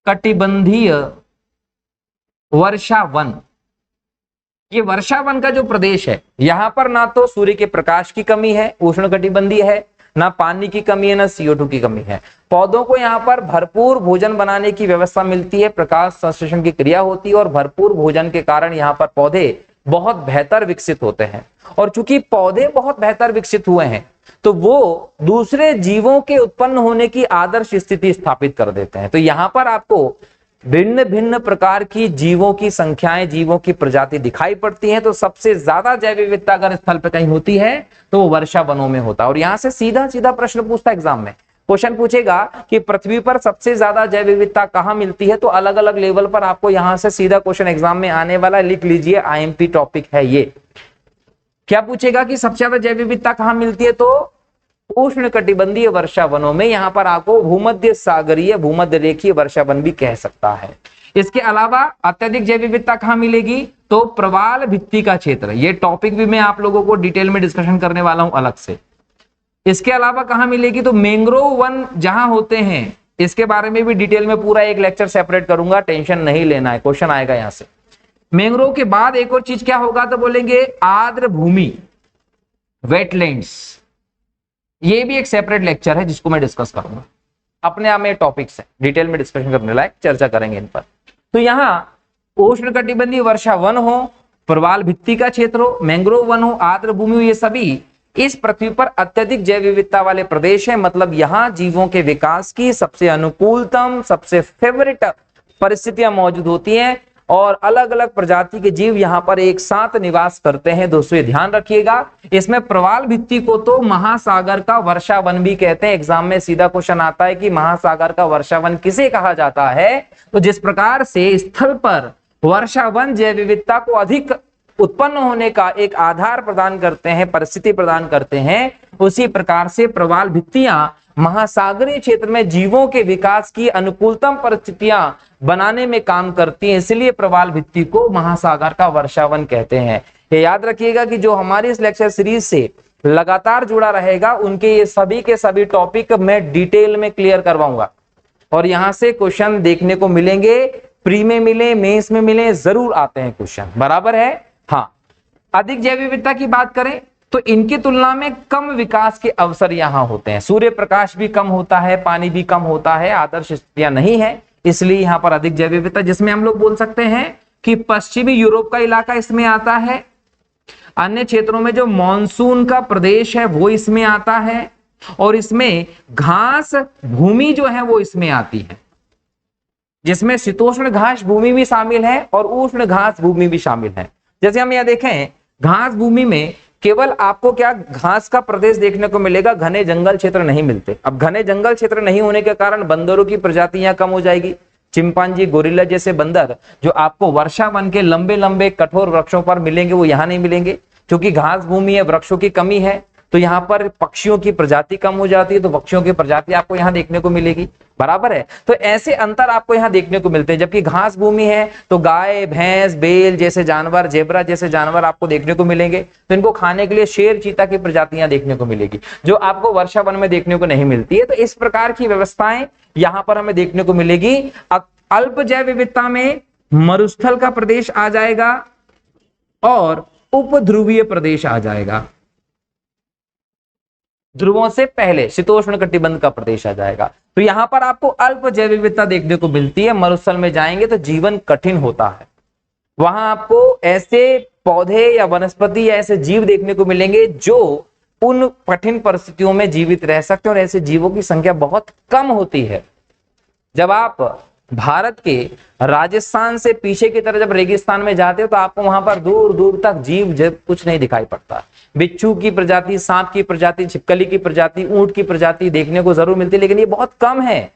कटिबंधीय वर्षा वन, ये वर्षा वन का जो प्रदेश है यहां पर ना तो सूर्य के प्रकाश की कमी है, उष्ण कटिबंधीय है, ना पानी की कमी है, ना CO2 की कमी है। पौधों को यहाँ पर भरपूर भोजन बनाने की व्यवस्था मिलती है, प्रकाश संश्लेषण की क्रिया होती है और भरपूर भोजन के कारण यहाँ पर पौधे बहुत बेहतर विकसित होते हैं। और चूंकि पौधे बहुत बेहतर विकसित हुए हैं तो वो दूसरे जीवों के उत्पन्न होने की आदर्श स्थिति स्थापित कर देते हैं। तो यहाँ पर आपको भिन्न भिन्न प्रकार की जीवों की संख्याएं, जीवों की प्रजाति दिखाई पड़ती हैं। तो सबसे ज्यादा जैव विविधता अगर स्थल पर कहीं होती है तो वो वर्षा वनों में होता है। और यहां से सीधा सीधा प्रश्न पूछता है एग्जाम में, क्वेश्चन पूछेगा कि पृथ्वी पर सबसे ज्यादा जैव विविधता कहां मिलती है, तो अलग अलग लेवल पर आपको यहां से सीधा क्वेश्चन एग्जाम में आने वाला, लिख लीजिए IMP टॉपिक है ये। क्या पूछेगा कि सबसे ज्यादा जैव विविधता कहां मिलती है, तो उष्ण कटिबंधीय वर्षा वनों में। यहां पर आपको भूमध्य सागरीय, भूमध्य रेखीय वर्षा वन भी कह सकता है। इसके अलावा अत्यधिक जैव विविधता कहां मिलेगी, तो प्रवाल भित्ति का क्षेत्र, ये टॉपिक भी मैं आप लोगों को डिटेल में डिस्कशन करने वाला हूं अलग से। इसके अलावा कहां मिलेगी, तो मैंग्रोव वन जहां होते हैं, इसके बारे में भी डिटेल में पूरा एक लेक्चर सेपरेट करूंगा, टेंशन नहीं लेना है, क्वेश्चन आएगा यहां से। मैंग्रोव के बाद एक और चीज क्या होगा, तो बोलेंगे आर्द्र भूमि, वेटलैंड्स। ये भी एक सेपरेट लेक्चर है जिसको मैं डिस्कस करूंगा, अपने आप में टॉपिक्स है, डिटेल में डिस्कशन करने लायक, चर्चा करेंगे इन पर। तो यहाँ उष्ण कटिबंधीय वर्षा वन हो, प्रवाल भित्ति का क्षेत्र हो, मैंग्रोव वन हो, आर्द्र भूमि हो, ये सभी इस पृथ्वी पर अत्यधिक जैव विविधता वाले प्रदेश है। मतलब यहाँ जीवों के विकास की सबसे अनुकूलतम, सबसे फेवरेट परिस्थितियां मौजूद होती हैं और अलग अलग प्रजाति के जीव यहाँ पर एक साथ निवास करते हैं। दोस्तों ये ध्यान रखिएगा। इसमें प्रवाल भित्ति को तो महासागर का वर्षा वन भी कहते हैं। एग्जाम में सीधा क्वेश्चन आता है कि महासागर का वर्षा वन किसे कहा जाता है, तो जिस प्रकार से स्थल पर वर्षावन जैव विविधता को अधिक उत्पन्न होने का एक आधार प्रदान करते हैं, परिस्थिति प्रदान करते हैं, उसी प्रकार से प्रवाल भित्तियां महासागरीय क्षेत्र में जीवों के विकास की अनुकूलतम परिस्थितियां बनाने में काम करती हैं। इसलिए प्रवाल भित्ति को महासागर का वर्षावन कहते हैं। ये याद रखिएगा कि जो हमारी इस लेक्चर सीरीज से लगातार जुड़ा रहेगा उनके ये सभी के सभी टॉपिक मैं डिटेल में क्लियर करवाऊंगा और यहां से क्वेश्चन देखने को मिलेंगे, प्री में मिले, मेंस में मिले, जरूर आते हैं क्वेश्चन, बराबर है। हाँ, अधिक जैव विविधता की बात करें तो इनकी तुलना में कम विकास के अवसर यहां होते हैं। सूर्य प्रकाश भी कम होता है, पानी भी कम होता है, आदर्श स्थितियां नहीं है, इसलिए यहां पर अधिक जैव विविधता, जिसमें हम लोग बोल सकते हैं कि पश्चिमी यूरोप का इलाका इसमें आता है, अन्य क्षेत्रों में जो मॉनसून का प्रदेश है वो इसमें आता है, और इसमें घास भूमि जो है वो इसमें आती है, जिसमें शीतोष्ण घास भूमि भी शामिल है और उष्ण घास भूमि भी शामिल है। जैसे हम यहां देखें, घास भूमि में केवल आपको क्या घास का प्रदेश देखने को मिलेगा, घने जंगल क्षेत्र नहीं मिलते। अब घने जंगल क्षेत्र नहीं होने के कारण बंदरों की प्रजाति यहाँ कम हो जाएगी। चिंपांजी, गोरिल्ला जैसे बंदर जो आपको वर्षावन के लंबे लंबे कठोर वृक्षों पर मिलेंगे वो यहाँ नहीं मिलेंगे, क्योंकि घास भूमि है, वृक्षों की कमी है, तो यहाँ पर पक्षियों की प्रजाति कम हो जाती है, तो पक्षियों की प्रजाति आपको यहाँ देखने को मिलेगी, बराबर है। तो ऐसे अंतर आपको यहाँ देखने को मिलते हैं। जबकि घास भूमि है तो गाय, भैंस, बेल जैसे जानवर, जेब्रा जैसे जानवर आपको देखने को मिलेंगे, तो इनको खाने के लिए शेर, चीता की प्रजातियां देखने को मिलेगी, जो आपको वर्षावन में देखने को नहीं मिलती है। तो इस प्रकार की व्यवस्थाएं यहाँ पर हमें देखने को मिलेगी। अल्प जैव विविधता में मरुस्थल का प्रदेश आ जाएगा और उपध्रुवीय प्रदेश आ जाएगा, ध्रुवों से पहले शीतोष्ण कटिबंध का प्रदेश आ जाएगा। तो यहां पर आपको अल्प जैव विविधता देखने को मिलती है। मरुस्थल में जाएंगे तो जीवन कठिन होता है, वहां आपको ऐसे पौधे या वनस्पति या ऐसे जीव देखने को मिलेंगे जो उन कठिन परिस्थितियों में जीवित रह सकते हैं, और ऐसे जीवों की संख्या बहुत कम होती है। जब आप भारत के राजस्थान से पीछे की तरफ जब रेगिस्तान में जाते हो तो आपको वहां पर दूर दूर तक जीव जब कुछ नहीं दिखाई पड़ता। बिच्छू की प्रजाति, सांप की प्रजाति, छिपकली की प्रजाति, ऊंट की प्रजाति देखने को जरूर मिलती है, लेकिन ये बहुत कम है।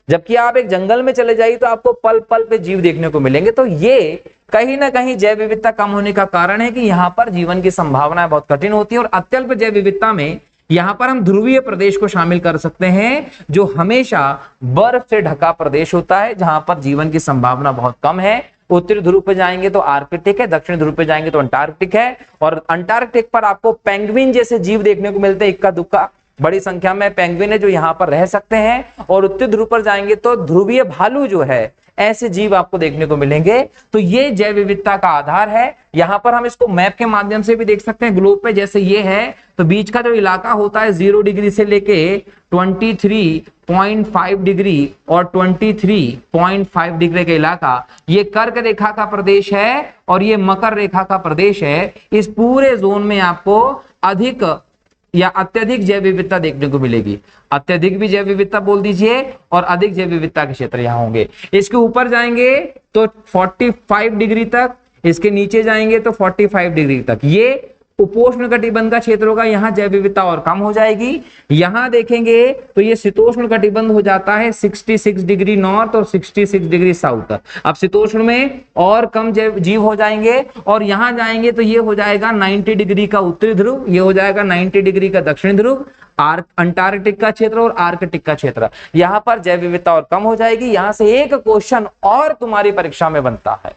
जबकि आप एक जंगल में चले जाइए तो आपको पल पल पे जीव देखने को मिलेंगे। तो ये कहीं ना कहीं जैव विविधता कम होने का कारण है कि यहाँ पर जीवन की संभावनाएं बहुत कठिन होती है। और अत्यल्प जैव विविधता में यहां पर हम ध्रुवीय प्रदेश को शामिल कर सकते हैं, जो हमेशा बर्फ से ढका प्रदेश होता है, जहां पर जीवन की संभावना बहुत कम है। उत्तरी ध्रुव पे जाएंगे तो आर्कटिक है, दक्षिण ध्रुव पे जाएंगे तो अंटार्कटिक है, और अंटार्कटिक पर आपको पेंगुइन जैसे जीव देखने को मिलते हैं, इक्का दुक्का बड़ी संख्या में पेंगुइन है जो यहाँ पर रह सकते हैं। और उत्तरी ध्रुव पर जाएंगे तो ध्रुवीय भालू जो है, ऐसे जीव आपको देखने को मिलेंगे। तो ये जैव विविधता का आधार है। यहां पर हम इसको मैप के माध्यम से भी देख सकते हैं, ग्लोब पे जैसे ये है, तो बीच का जो इलाका होता है 0 डिग्री से लेके 23.5 डिग्री और 23.5 डिग्री का इलाका, ये कर्क रेखा का प्रदेश है और ये मकर रेखा का प्रदेश है। इस पूरे जोन में आपको अधिक या अत्यधिक जैव विविधता देखने को मिलेगी। अत्यधिक भी जैव विविधता बोल दीजिए और अधिक जैव विविधता के क्षेत्र यहाँ होंगे। इसके ऊपर जाएंगे तो 45 डिग्री तक, इसके नीचे जाएंगे तो 45 डिग्री तक। ये उपोष्ण कटिबंध का क्षेत्र होगा, यहाँ जैव विविधता और कम हो जाएगी। यहाँ देखेंगे तो ये शीतोष्ण कटिबंध हो जाता है 66 डिग्री नॉर्थ और 66 डिग्री साउथ। अब शीतोष्ण में और कम जीव हो जाएंगे, और यहाँ जाएंगे तो ये हो जाएगा 90 डिग्री का उत्तरी ध्रुव, ये हो जाएगा 90 डिग्री का दक्षिण ध्रुव, अंटार्कटिक का क्षेत्र और आर्कटिक का क्षेत्र। यहाँ पर जैव विविधता और कम हो जाएगी। यहाँ से एक क्वेश्चन और तुम्हारी परीक्षा में बनता है।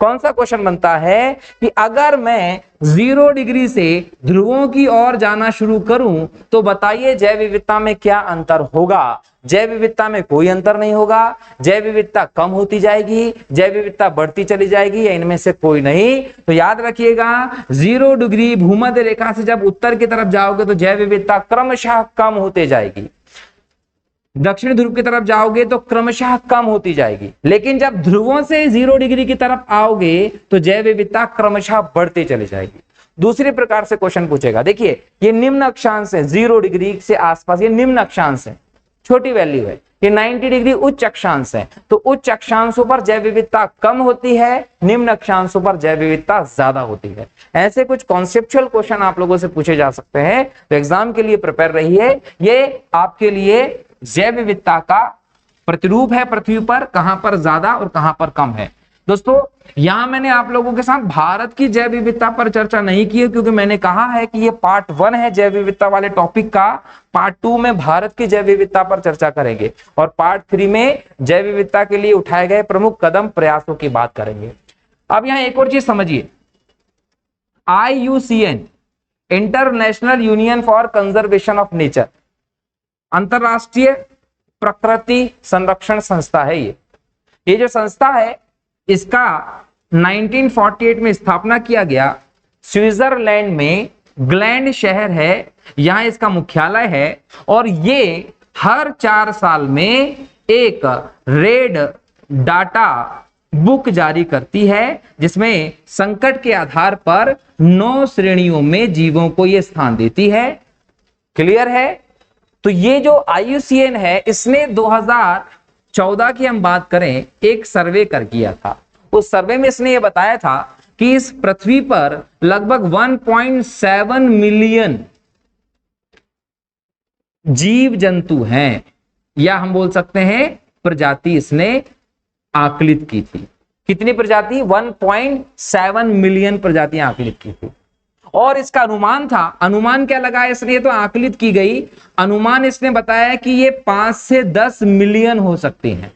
कौन सा क्वेश्चन बनता है कि अगर मैं 0 डिग्री से ध्रुवों की ओर जाना शुरू करूं तो बताइए जैव विविधता में क्या अंतर होगा। जैव विविधता में कोई अंतर नहीं होगा, जैव विविधता कम होती जाएगी, जैव विविधता बढ़ती चली जाएगी, या इनमें से कोई नहीं। तो याद रखिएगा 0 डिग्री भूमध्य रेखा से जब उत्तर की तरफ जाओगे तो जैव विविधता क्रमशः कम होते जाएगी, दक्षिण ध्रुव की तरफ जाओगे तो क्रमशः कम होती जाएगी। लेकिन जब ध्रुवों से 0 डिग्री की तरफ आओगे तो जैव विविधता क्रमशः बढ़ती चली जाएगी। दूसरी प्रकार से क्वेश्चन पूछेगा, देखिए ये निम्न अक्षांश है, 0 डिग्री से आसपास ये निम्न अक्षांश है, छोटी वैल्यू है। ये 90 डिग्री उच्च अक्षांश है, तो उच्च अक्षांशों पर जैव विविधता कम होती है, निम्न अक्षांशों पर जैव विविधता ज्यादा होती है। ऐसे कुछ कॉन्सेप्चुअल क्वेश्चन आप लोगों से पूछे जा सकते हैं, तो एग्जाम के लिए प्रिपेयर रहिए। ये आपके लिए जैव विविधता का प्रतिरूप है पृथ्वी पर, कहां पर ज्यादा और कहां पर कम है। दोस्तों यहां मैंने आप लोगों के साथ भारत की जैव विविधता पर चर्चा नहीं की है, क्योंकि मैंने कहा है कि ये पार्ट 1 है जैव विविधता वाले टॉपिक का। पार्ट 2 में भारत की जैव विविधता पर चर्चा करेंगे और पार्ट 3 में जैव विविधता के लिए उठाए गए प्रमुख कदम प्रयासों की बात करेंगे। अब यहां एक और चीज समझिए, IUCN international union for conservation of nature, अंतरराष्ट्रीय प्रकृति संरक्षण संस्था है। ये जो संस्था है इसका 1948 में स्थापना किया गया। स्विट्जरलैंड में ग्लैंड शहर है, यहां इसका मुख्यालय है और ये हर 4 साल में एक रेड डाटा बुक जारी करती है, जिसमें संकट के आधार पर 9 श्रेणियों में जीवों को यह स्थान देती है। क्लियर है? तो ये जो IUCN है इसने 2014 की हम बात करें एक सर्वे कर किया था। उस सर्वे में इसने ये बताया था कि इस पृथ्वी पर लगभग 1.7 मिलियन जीव जंतु हैं, या हम बोल सकते हैं प्रजाति इसने आकलित की थी। कितनी प्रजाति? 1.7 मिलियन प्रजातियां आकलित की थी। और इसका अनुमान था, अनुमान क्या लगाया इसने? तो आकलित की गई, अनुमान इसने बताया कि ये 5 से 10 मिलियन हो सकते हैं।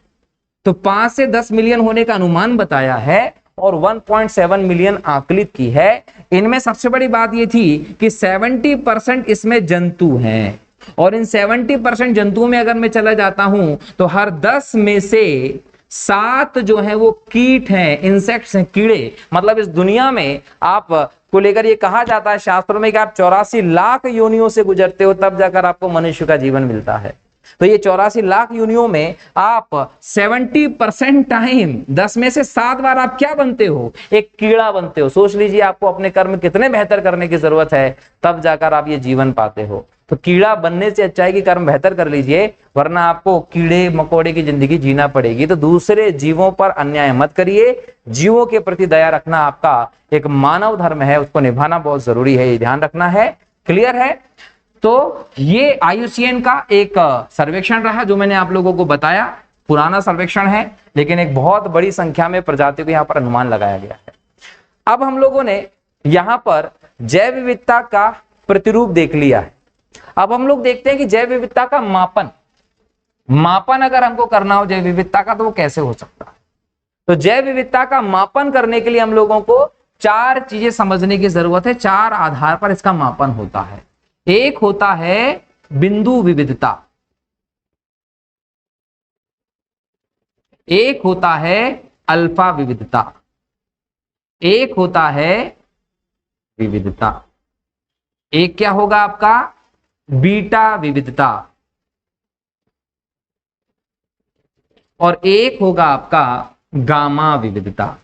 तो 5 से 10 मिलियन होने का अनुमान बताया है और 1.7 मिलियन आकलित की है। इनमें सबसे बड़ी बात ये थी कि 70% इसमें जंतु हैं, और इन 70% जंतुओं में अगर मैं चला जाता हूं तो हर 10 में से 7 जो है वो कीट हैं, इंसेक्ट्स हैं, कीड़े। मतलब इस दुनिया में आप को लेकर ये कहा जाता है शास्त्रों में कि आप 84 लाख योनियों से गुजरते हो तब जाकर आपको मनुष्य का जीवन मिलता है। तो ये 84 लाख योनियों में आप 70% टाइम 10 में से 7 बार आप क्या बनते हो? एक कीड़ा बनते हो। सोच लीजिए आपको अपने कर्म कितने बेहतर करने की जरूरत है तब जाकर आप ये जीवन पाते हो। तो कीड़ा बनने से अच्छा है कि कर्म बेहतर कर लीजिए, वरना आपको कीड़े मकोड़े की जिंदगी जीना पड़ेगी। तो दूसरे जीवों पर अन्याय मत करिए, जीवों के प्रति दया रखना आपका एक मानव धर्म है, उसको निभाना बहुत जरूरी है, ये ध्यान रखना है। क्लियर है? तो ये IUCN का एक सर्वेक्षण रहा जो मैंने आप लोगों को बताया। पुराना सर्वेक्षण है लेकिन एक बहुत बड़ी संख्या में प्रजातियों को यहाँ पर अनुमान लगाया गया है। अब हम लोगों ने यहाँ पर जैव विविधता का प्रतिरूप देख लिया है। अब हम लोग देखते हैं कि जैव विविधता का मापन अगर हमको करना हो जैव विविधता का तो वो कैसे हो सकता है। तो जैव विविधता का मापन करने के लिए हम लोगों को 4 चीजें समझने की जरूरत है। 4 आधार पर इसका मापन होता है। एक होता है बिंदु विविधता, एक होता है अल्फा विविधता, एक होता है विविधता, एक क्या होगा आपका? बीटा विविधता, और एक होगा आपका गामा विविधता।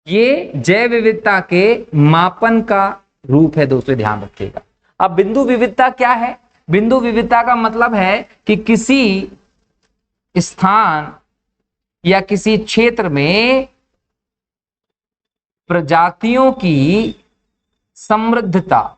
ये जैव विविधता के मापन का रूप है दोस्तों, ध्यान रखिएगा। अब बिंदु विविधता क्या है? बिंदु विविधता का मतलब है कि किसी स्थान या किसी क्षेत्र में प्रजातियों की समृद्धता।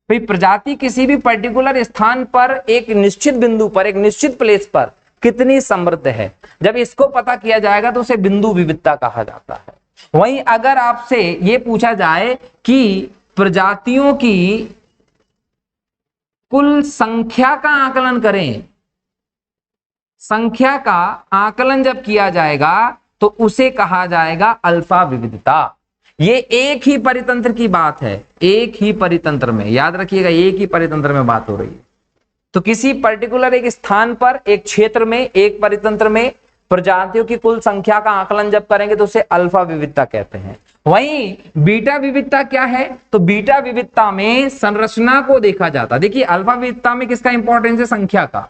भाई प्रजाति किसी भी पर्टिकुलर स्थान पर एक निश्चित बिंदु पर, एक निश्चित प्लेस पर कितनी समृद्ध है, जब इसको पता किया जाएगा तो उसे बिंदु विविधता कहा जाता है। वहीं अगर आपसे यह पूछा जाए कि प्रजातियों की कुल संख्या का आकलन करें, संख्या का आकलन जब किया जाएगा तो उसे कहा जाएगा अल्फा विविधता। ये एक ही परितंत्र की बात है, एक ही परितंत्र में, याद रखिएगा एक ही परितंत्र में बात हो रही है। तो किसी पर्टिकुलर एक स्थान पर, एक क्षेत्र में, एक परितंत्र में प्रजातियों की कुल संख्या का आकलन जब करेंगे तो उसे अल्फा विविधता कहते हैं। वहीं बीटा विविधता क्या है? तो बीटा विविधता में संरचना को देखा जाता है। देखिए अल्फा विविधता में किसका इंपॉर्टेंस है? संख्या का।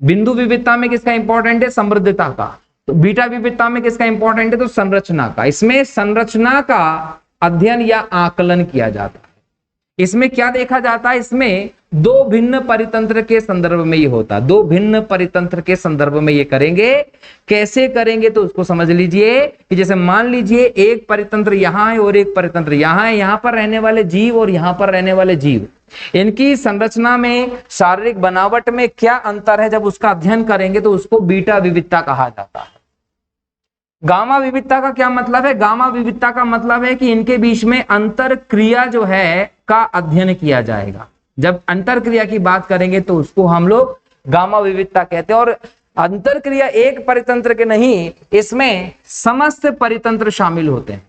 बिंदु विविधता में किसका इंपॉर्टेंट है? समृद्धता का। तो बीटा विविधता में किसका इंपॉर्टेंट है? तो संरचना का। इसमें संरचना का अध्ययन या आकलन किया जाता है। इसमें क्या देखा जाता है? इसमें 2 भिन्न परितंत्र के संदर्भ में ये होता है। 2 भिन्न परितंत्र के संदर्भ में ये करेंगे। कैसे करेंगे तो उसको समझ लीजिए कि जैसे मान लीजिए एक परितंत्र यहां है और एक परितंत्र यहां है, यहां पर रहने वाले जीव और यहां पर रहने वाले जीव, इनकी संरचना में, शारीरिक बनावट में क्या अंतर है, जब उसका अध्ययन करेंगे तो उसको बीटा विविधता कहा जाता है। गामा विविधता का क्या मतलब है? गामा विविधता का मतलब है कि इनके बीच में अंतर क्रिया जो है का अध्ययन किया जाएगा। जब अंतर क्रिया की बात करेंगे तो उसको हम लोग गामा विविधता कहते हैं। और अंतर क्रिया एक परितंत्र के नहीं, इसमें समस्त परितंत्र शामिल होते हैं,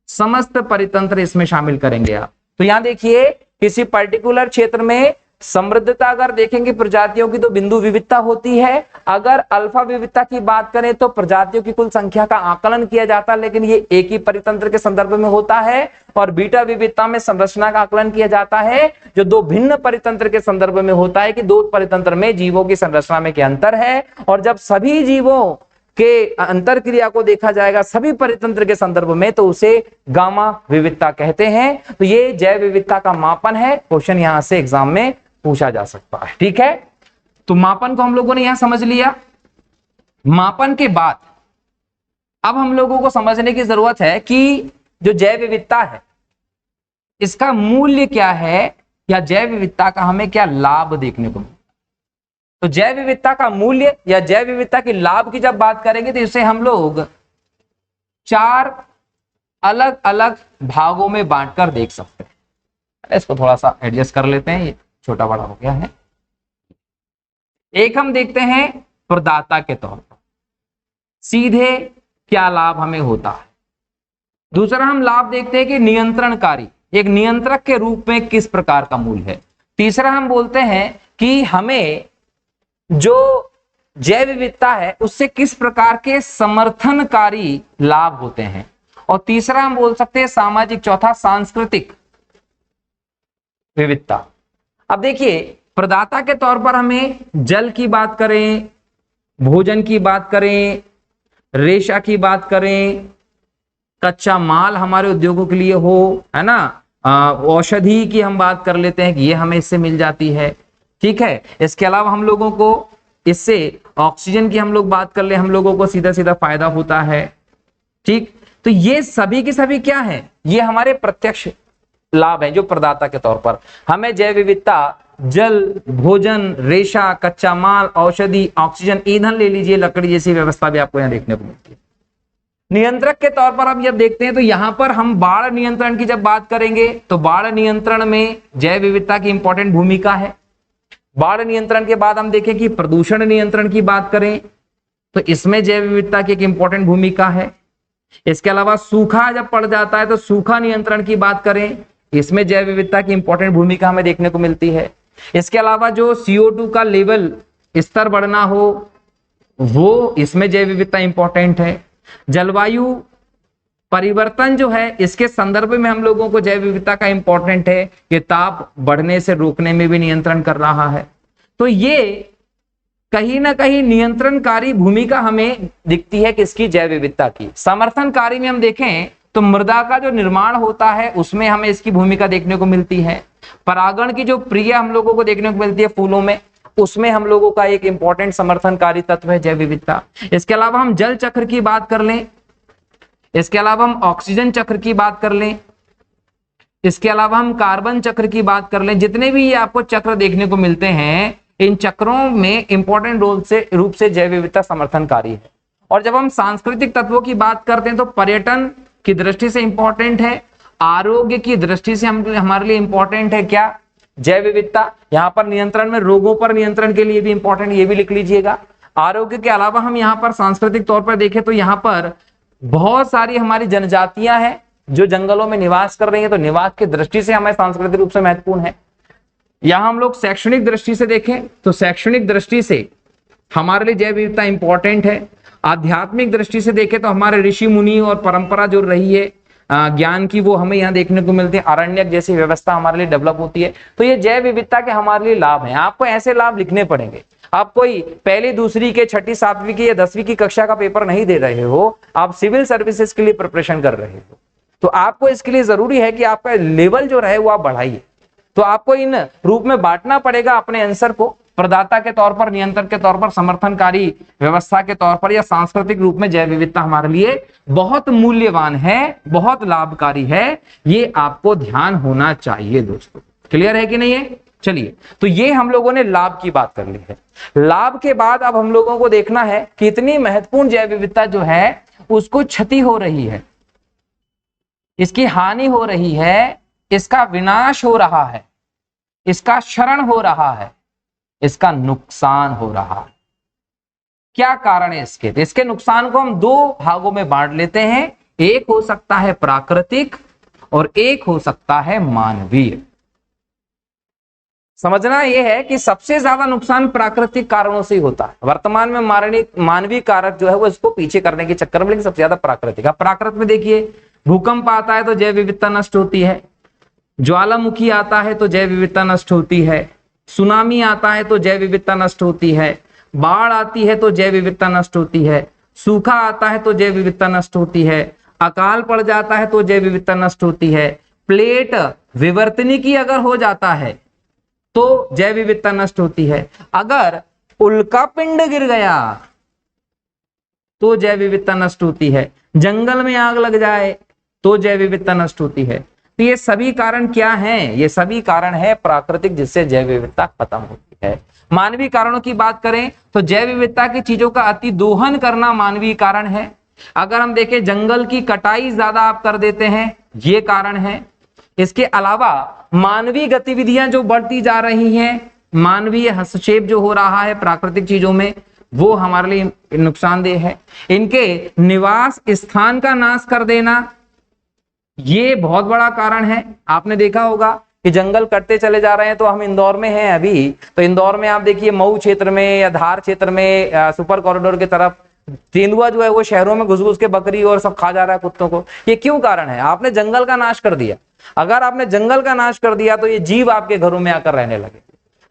समस्त परितंत्र इसमें शामिल करेंगे आप। तो यहां देखिए, किसी पर्टिकुलर क्षेत्र में समृद्धता अगर देखेंगे प्रजातियों की तो बिंदु विविधता होती है। अगर अल्फा विविधता की बात करें तो प्रजातियों की कुल संख्या का आकलन किया जाता है, लेकिन ये एक ही परितंत्र के संदर्भ में होता है। और बीटा विविधता में संरचना का आकलन किया जाता है, जो दो भिन्न परितंत्र के संदर्भ में होता है कि दो परितंत्र में जीवों की संरचना में क्या अंतर है। और जब सभी जीवों के अंतर क्रिया को देखा जाएगा सभी परितंत्र के संदर्भ में, तो उसे गामा विविधता कहते हैं। तो ये जैव विविधता का मापन है। क्वेश्चन यहां से एग्जाम में पूछा जा सकता है। ठीक है, तो मापन को हम लोगों ने यहां समझ लिया। मापन के बाद अब हम लोगों को समझने की जरूरत है कि जो जैव विविधता है इसका मूल्य क्या है, या जैव विविधता का हमें क्या लाभ देखने को मिलता है। तो जैव विविधता का मूल्य या जैव विविधता के लाभ की जब बात करेंगे तो इसे हम लोग 4 अलग अलग भागों में बांटकर देख सकते हैं। इसको थोड़ा सा एडजस्ट कर लेते हैं, ये छोटा बड़ा हो गया है। एक हम देखते हैं प्रदाता के तौर पर सीधे क्या लाभ हमें होता है। दूसरा हम लाभ देखते हैं कि नियंत्रणकारी, एक नियंत्रक के रूप में किस प्रकार का मूल्य है। तीसरा हम बोलते हैं कि हमें जो जैव विविधता है उससे किस प्रकार के समर्थनकारी लाभ होते हैं। और तीसरा हम बोल सकते हैं सामाजिक, चौथा सांस्कृतिक विविधता। अब देखिए, प्रदाता के तौर पर हमें जल की बात करें, भोजन की बात करें, रेशा की बात करें, कच्चा माल हमारे उद्योगों के लिए हो, है ना, औषधि की हम बात कर लेते हैं कि ये हमें इससे मिल जाती है। ठीक है, इसके अलावा हम लोगों को इससे ऑक्सीजन की हम लोग बात कर ले, हम लोगों को सीधा सीधा फायदा होता है। ठीक, तो ये सभी के सभी क्या है, ये हमारे प्रत्यक्ष लाभ है जो प्रदाता के तौर पर हमें जैव विविधता, जल, भोजन, रेशा, कच्चा माल, औषधि, ऑक्सीजन, ईंधन ले लीजिए, लकड़ी जैसी व्यवस्था भी आपको यहाँ देखने को मिलती है। नियंत्रक के तौर पर हम जब देखते हैं तो यहां पर हम बाढ़ नियंत्रण की जब बात करेंगे तो बाढ़ नियंत्रण में जैव विविधता की इंपॉर्टेंट भूमिका है। बाढ़ नियंत्रण के बाद हम देखें कि प्रदूषण नियंत्रण की बात करें तो इसमें जैव विविधता की एक इंपॉर्टेंट भूमिका है। इसके अलावा सूखा जब पड़ जाता है तो सूखा नियंत्रण की बात करें, इसमें जैव विविधता की इंपॉर्टेंट भूमिका हमें देखने को मिलती है। इसके अलावा जो CO2 का लेवल स्तर बढ़ना हो वो इसमें जैव विविधता इंपॉर्टेंट है। जलवायु परिवर्तन जो है इसके संदर्भ में हम लोगों को जैव विविधता का इंपॉर्टेंट है कि ताप बढ़ने से रोकने में भी नियंत्रण कर रहा है। तो ये कहीं ना कहीं नियंत्रणकारी भूमिका हमें दिखती है किसकी, जैव विविधता की। समर्थनकारी में हम देखें तो मृदा का जो निर्माण होता है उसमें हमें इसकी भूमिका देखने को मिलती है। परागण की जो क्रिया हम लोगों को देखने को मिलती है फूलों में, उसमें हम लोगों का एक इंपॉर्टेंट समर्थनकारी तत्व है जैव विविधता। इसके अलावा हम जल चक्र की बात कर लें, इसके अलावा हम ऑक्सीजन चक्र की बात कर लें, इसके अलावा हम कार्बन चक्र की बात कर लें, जितने भी ये आपको चक्र देखने को मिलते हैं इन चक्रों में इंपॉर्टेंट रोल से रूप से जैव विविधता समर्थनकारी है। और जब हम सांस्कृतिक तत्वों की बात करते हैं तो पर्यटन की दृष्टि से इंपॉर्टेंट है, आरोग्य की दृष्टि से हमारे लिए इंपॉर्टेंट है क्या, जैव विविधता। यहाँ पर नियंत्रण में रोगों पर नियंत्रण के लिए भी इंपॉर्टेंट, ये भी लिख लीजिएगा। आरोग्य के अलावा हम यहाँ पर सांस्कृतिक तौर पर देखें तो यहाँ पर बहुत सारी हमारी जनजातियां हैं जो जंगलों में निवास कर रही हैं, तो निवास की दृष्टि से हमें सांस्कृतिक रूप से महत्वपूर्ण है। यहां हम लोग शैक्षणिक दृष्टि से देखें तो शैक्षणिक दृष्टि से हमारे लिए जैव विविधता इंपॉर्टेंट है। आध्यात्मिक दृष्टि से देखें तो हमारे ऋषि मुनि और परंपरा जो रही है ज्ञान की, वो हमें यहाँ देखने को मिलती है। अरण्यक जैसी व्यवस्था हमारे लिए डेवलप होती है। तो ये जैव विविधता के हमारे लिए लाभ हैं। आपको ऐसे लाभ लिखने पड़ेंगे। आप कोई पहली, दूसरी के, छठी, सातवीं की या 10वीं की कक्षा का पेपर नहीं दे रहे हो, आप सिविल सर्विसेज के लिए प्रिपरेशन कर रहे हो, तो आपको इसके लिए जरूरी है कि आपका लेवल जो रहे वो आप बढ़ाइए। तो आपको इन रूप में बांटना पड़ेगा अपने आंसर को, प्रदाता के तौर पर, नियंत्रण के तौर पर, समर्थनकारी व्यवस्था के तौर पर, या सांस्कृतिक रूप में जैव विविधता हमारे लिए बहुत मूल्यवान है, बहुत लाभकारी है। ये आपको ध्यान होना चाहिए दोस्तों। क्लियर है कि नहीं है? चलिए, तो ये हम लोगों ने लाभ की बात कर ली है। लाभ के बाद अब हम लोगों को देखना है कि इतनी महत्वपूर्ण जैव विविधता जो है उसको क्षति हो रही है, इसकी हानि हो रही है, इसका विनाश हो रहा है, इसका क्षरण हो रहा है, इसका नुकसान हो रहा है। क्या कारण है इसके? तो इसके नुकसान को हम दो भागों में बांट लेते हैं, एक हो सकता है प्राकृतिक और एक हो सकता है मानवीय। समझना यह है कि सबसे ज्यादा नुकसान प्राकृतिक कारणों से ही होता है। वर्तमान में मानवीय कारक जो है वो इसको पीछे करने के चक्कर में, लेकिन सबसे ज्यादा प्राकृतिक। अब प्राकृत में देखिए, भूकंप आता है तो जैव विविधता नष्ट होती है, ज्वालामुखी आता है तो जैव विविधता नष्ट होती है, सुनामी आता है तो जैव विविधता नष्ट होती है, बाढ़ आती है तो जैव विविधता नष्ट होती है, सूखा आता है तो जैव विविधता नष्ट होती है, अकाल पड़ जाता है तो जैव विविधता नष्ट होती है, प्लेट विवर्तनिकी अगर हो जाता है तो जैव विविधता नष्ट होती है, अगर उल्का पिंड गिर गया तो जैव विविधता नष्ट होती है, जंगल में आग लग जाए तो जैव विविधता नष्ट होती है। तो ये सभी कारण क्या हैं? ये सभी कारण है प्राकृतिक, जिससे जैव विविधता खत्म होती है। मानवीय कारणों की बात करें तो जैव विविधता की चीजों का अति दोहन करना मानवीय कारण है। अगर हम देखें, जंगल की कटाई ज्यादा आप कर देते हैं, ये कारण है। इसके अलावा मानवीय गतिविधियां जो बढ़ती जा रही हैं, मानवीय हस्तक्षेप जो हो रहा है प्राकृतिक चीजों में, वो हमारे लिए नुकसानदेह है। इनके निवास स्थान का नाश कर देना, ये बहुत बड़ा कारण है। आपने देखा होगा कि जंगल कटते चले जा रहे हैं। तो हम इंदौर में हैं अभी, तो इंदौर में आप देखिए मऊ क्षेत्र में या धार क्षेत्र में सुपर कॉरिडोर की तरफ तेंदुआ जो है वो शहरों में घुस घुस के बकरी और सब खा जा रहा है कुत्तों को। ये क्यों कारण है? आपने जंगल का नाश कर दिया। अगर आपने जंगल का नाश कर दिया तो ये जीव आपके घरों में आकर रहने लगे।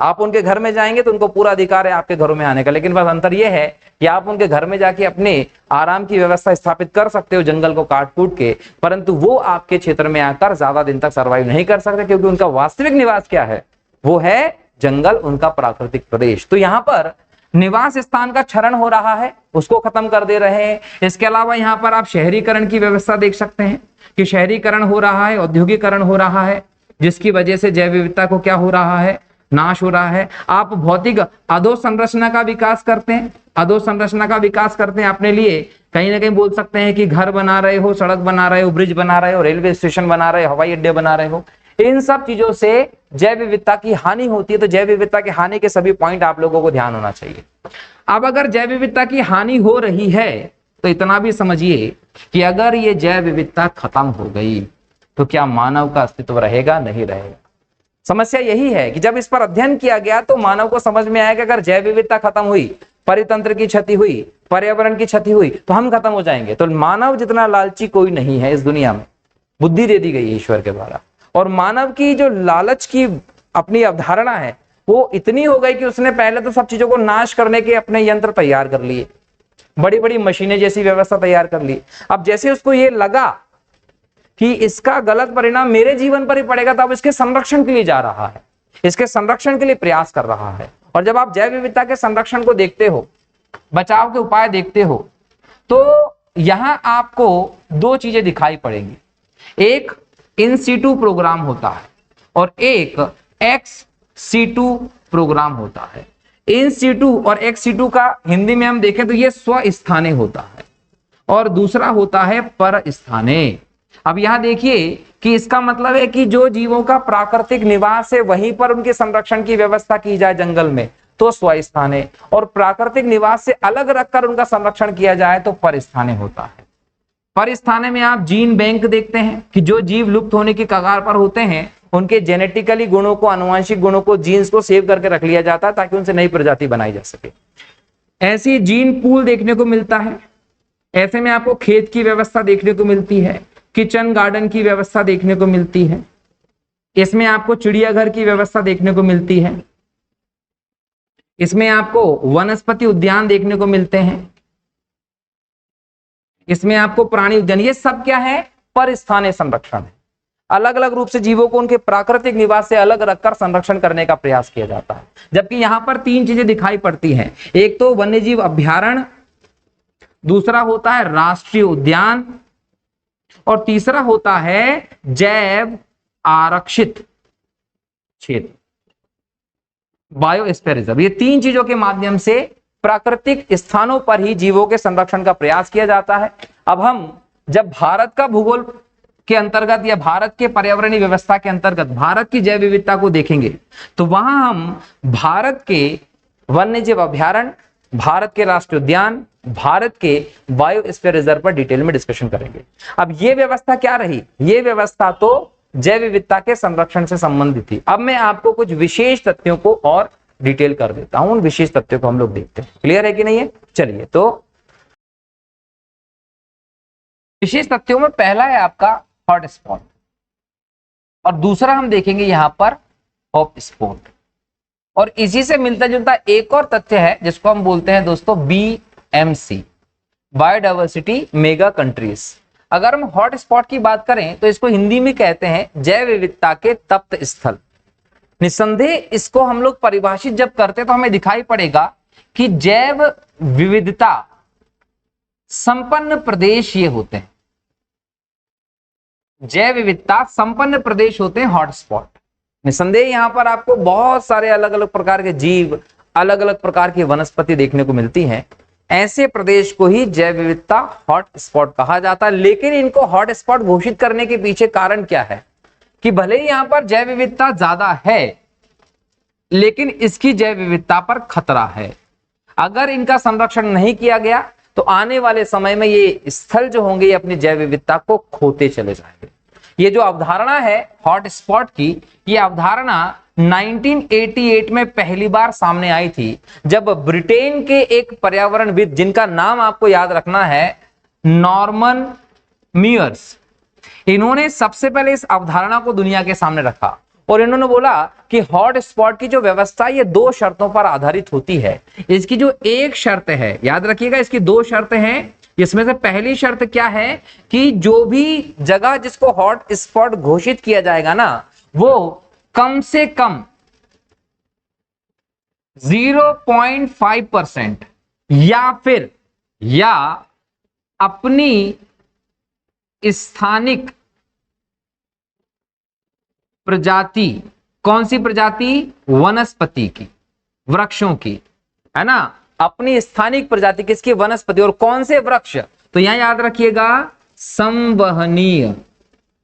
आप उनके घर में जाएंगे तो उनको पूरा अधिकार है आपके घरों में आने का, लेकिन बस अंतर यह है कि आप उनके घर में जाके अपने आराम की व्यवस्था स्थापित कर सकते हो जंगल को काट कूट के, परंतु वो आपके क्षेत्र में आकर ज्यादा दिन तक सर्वाइव नहीं कर सकते, क्योंकि उनका वास्तविक निवास क्या है? वो है जंगल, उनका प्राकृतिक प्रदेश। तो यहाँ पर निवास स्थान का क्षरण हो रहा है, उसको खत्म कर दे रहे हैं। इसके अलावा यहाँ पर आप शहरीकरण की व्यवस्था देख सकते हैं कि शहरीकरण हो रहा है, औद्योगिकरण हो रहा है, जिसकी वजह से जैव विविधता को क्या हो रहा है? नाश हो रहा है। आप भौतिक अधोसंरचना का विकास करते हैं, अधोसंरचना का विकास करते हैं अपने लिए, कहीं ना कहीं बोल सकते हैं कि घर बना रहे हो, सड़क बना रहे हो, ब्रिज बना रहे हो, रेलवे स्टेशन बना रहे हो, हवाई अड्डे बना रहे हो। इन सब चीजों से जैव विविधता की हानि होती है। तो जैव विविधता की हानि के सभी पॉइंट आप लोगों को ध्यान होना चाहिए। अब अगर जैव विविधता की हानि हो रही है तो इतना भी समझिए कि अगर ये जैव विविधता खत्म हो गई तो क्या मानव का अस्तित्व रहेगा? नहीं रहेगा। समस्या यही है कि जब इस पर अध्ययन किया गया तो मानव को समझ में आया कि अगर जैव विविधता खत्म हुई, परितंत्र की क्षति हुई, पर्यावरण की क्षति हुई, तो हम खत्म हो जाएंगे। तो मानव जितना लालची कोई नहीं है इस दुनिया में। बुद्धि दे दी गई है ईश्वर के द्वारा, और मानव की जो लालच की अपनी अवधारणा है वो इतनी हो गई कि उसने पहले तो सब चीजों को नाश करने के अपने यंत्र तैयार कर लिए, बड़ी बड़ी मशीनें जैसी व्यवस्था तैयार कर ली। अब जैसे उसको ये लगा कि इसका गलत परिणाम मेरे जीवन पर ही पड़ेगा, तो अब इसके संरक्षण के लिए जा रहा है, इसके संरक्षण के लिए प्रयास कर रहा है। और जब आप जैव विविधता के संरक्षण को देखते हो, बचाव के उपाय देखते हो, तो यहां आपको दो चीजें दिखाई पड़ेंगी। एक इन सीटू प्रोग्राम होता है और एक एक्स सीटू प्रोग्राम होता है। इन सीटू और एक्स सीटू का हिंदी में हम देखें तो ये स्वस्थाने होता है और दूसरा होता है पर स्थाने। अब यहां देखिए कि इसका मतलब है कि जो जीवों का प्राकृतिक निवास है वहीं पर उनके संरक्षण की व्यवस्था की जाए जंगल में तो स्वस्थाने, और प्राकृतिक निवास से अलग रखकर उनका संरक्षण किया जाए तो परस्थाने होता है। परस्थाने में आप जीन बैंक देखते हैं कि जो जीव लुप्त होने की कगार पर होते हैं उनके जेनेटिकली गुणों को, अनुवांशिक गुणों को, जीन्स को सेव करके रख लिया जाता है ताकि उनसे नई प्रजाति बनाई जा सके। ऐसी जीन पूल देखने को मिलता है। ऐसे में आपको खेत की व्यवस्था देखने को मिलती है, किचन गार्डन की व्यवस्था देखने को मिलती है, इसमें आपको चिड़ियाघर की व्यवस्था देखने को मिलती है, इसमें आपको वनस्पति उद्यान देखने को मिलते हैं, इसमें आपको प्राणी उद्यान। ये सब क्या है? परस्थानीय संरक्षण है। अलग अलग रूप से जीवों को उनके प्राकृतिक निवास से अलग रखकर संरक्षण करने का प्रयास किया जाता है। जबकि यहां पर तीन चीजें दिखाई पड़ती हैं। एक तो वन्यजीव अभ्यारण्य, दूसरा होता है राष्ट्रीय उद्यान, और तीसरा होता है जैव आरक्षित क्षेत्र। बायोस्फीयर रिजर्व, ये तीन चीजों के माध्यम से प्राकृतिक स्थानों पर ही जीवों के संरक्षण का प्रयास किया जाता है। अब हम जब भारत का भूगोल के अंतर्गत या भारत के पर्यावरणीय व्यवस्था के अंतर्गत भारत की जैव विविधता को देखेंगे तो वहां हम भारत के वन्यजीव अभ्यारण्य, भारत के राष्ट्रीय उद्यान, भारत के बायोस्फीयर रिजर्व पर डिटेल में डिस्कशन करेंगे। अब ये व्यवस्था क्या रही? ये व्यवस्था तो जैव विविधता के संरक्षण से संबंधित थी। अब मैं आपको कुछ विशेष तथ्यों को और डिटेल कर देता हूं, उन विशेष तथ्यों को हम लोग देखते हैं। क्लियर है कि नहीं है? चलिए, तो विशेष तथ्यों में पहला है आपका हॉटस्पॉट और दूसरा हम देखेंगे यहां पर हॉट स्पॉट, और इसी से मिलता जुलता एक और तथ्य है जिसको हम बोलते हैं दोस्तों BMC, बायोडायवर्सिटी मेगा कंट्रीज। अगर हम हॉट स्पॉट की बात करें तो इसको हिंदी में कहते हैं जैव विविधता के तप्त स्थल। निसंदेह इसको हम लोग परिभाषित जब करते तो हमें दिखाई पड़ेगा कि जैव विविधता संपन्न प्रदेश ये होते हैं, जैव विविधता संपन्न प्रदेश होते हैं हॉटस्पॉट। निसंदेह यहां पर आपको बहुत सारे अलग अलग प्रकार के जीव, अलग अलग प्रकार की वनस्पति देखने को मिलती हैं। ऐसे प्रदेश को ही जैव विविधता हॉट स्पॉट कहा जाता है। लेकिन इनको हॉट स्पॉट घोषित करने के पीछे कारण क्या है कि भले ही यहां पर जैव विविधता ज्यादा है लेकिन इसकी जैव विविधता पर खतरा है। अगर इनका संरक्षण नहीं किया गया तो आने वाले समय में ये स्थल जो होंगे ये अपनी जैव विविधता को खोते चले जाएंगे। ये जो अवधारणा है हॉट स्पॉट की, ये अवधारणा 1988 में पहली बार सामने आई थी जब ब्रिटेन के एक पर्यावरणविद, जिनका नाम आपको याद रखना है नॉर्मन मियर्स, इन्होंने सबसे पहले इस अवधारणा को दुनिया के सामने रखा और इन्होंने बोला कि हॉट स्पॉट की जो व्यवस्था ये दो शर्तों पर आधारित होती है। इसकी जो एक शर्त है, याद रखिएगा, इसकी दो शर्तें हैं। इसमें से पहली शर्त क्या है कि जो भी जगह जिसको हॉट स्पॉट घोषित किया जाएगा ना, वो कम से कम 0.5% या अपनी स्थानिक प्रजाति, कौन सी प्रजाति? वनस्पति की, वृक्षों की, है ना, अपनी स्थानिक प्रजाति किसकी? वनस्पति। और कौन से वृक्ष? तो यहां याद रखिएगा संवहनीय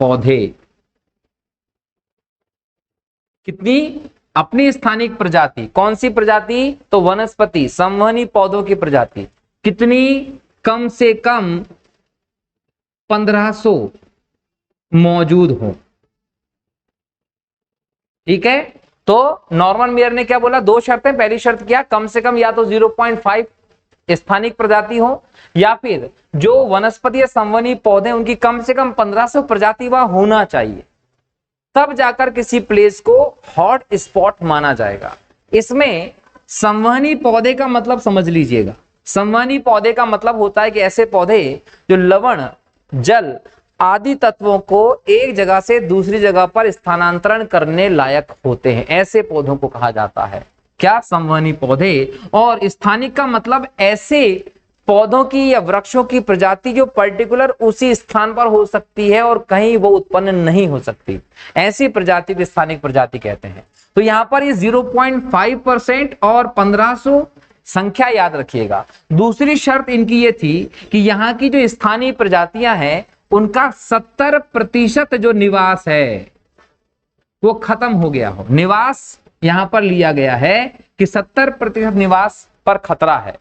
पौधे। कितनी? अपनी स्थानिक प्रजाति। कौन सी प्रजाति? तो वनस्पति, संवहनी पौधों की प्रजाति। कितनी? कम से कम 1500 मौजूद हो। ठीक है, तो नॉर्मन मेयर ने क्या बोला? दो शर्तें। पहली शर्त क्या? कम से कम या तो 0.5 स्थानिक प्रजाति हो या फिर जो वनस्पति या संवहनी पौधे उनकी कम से कम 1500 प्रजाति वहां होना चाहिए, तब जाकर किसी प्लेस को हॉट स्पॉट माना जाएगा। इसमें संवहनी पौधे का मतलब समझ लीजिएगा। संवहनी पौधे का मतलब होता है कि ऐसे पौधे जो लवण, जल आदि तत्वों को एक जगह से दूसरी जगह पर स्थानांतरण करने लायक होते हैं, ऐसे पौधों को कहा जाता है क्या? संवहनी पौधे। और स्थानिक का मतलब ऐसे पौधों की या वृक्षों की प्रजाति जो पर्टिकुलर उसी स्थान पर हो सकती है और कहीं वो उत्पन्न नहीं हो सकती, ऐसी प्रजाति को स्थानिक प्रजाति कहते हैं। तो यहां पर ये 0.5% और 1500 संख्या याद रखिएगा। दूसरी शर्त इनकी ये थी कि यहाँ की जो स्थानीय प्रजातियां हैं उनका 70% जो निवास है वो खत्म हो गया हो। निवास यहां पर लिया गया है कि 70% निवास पर खतरा है।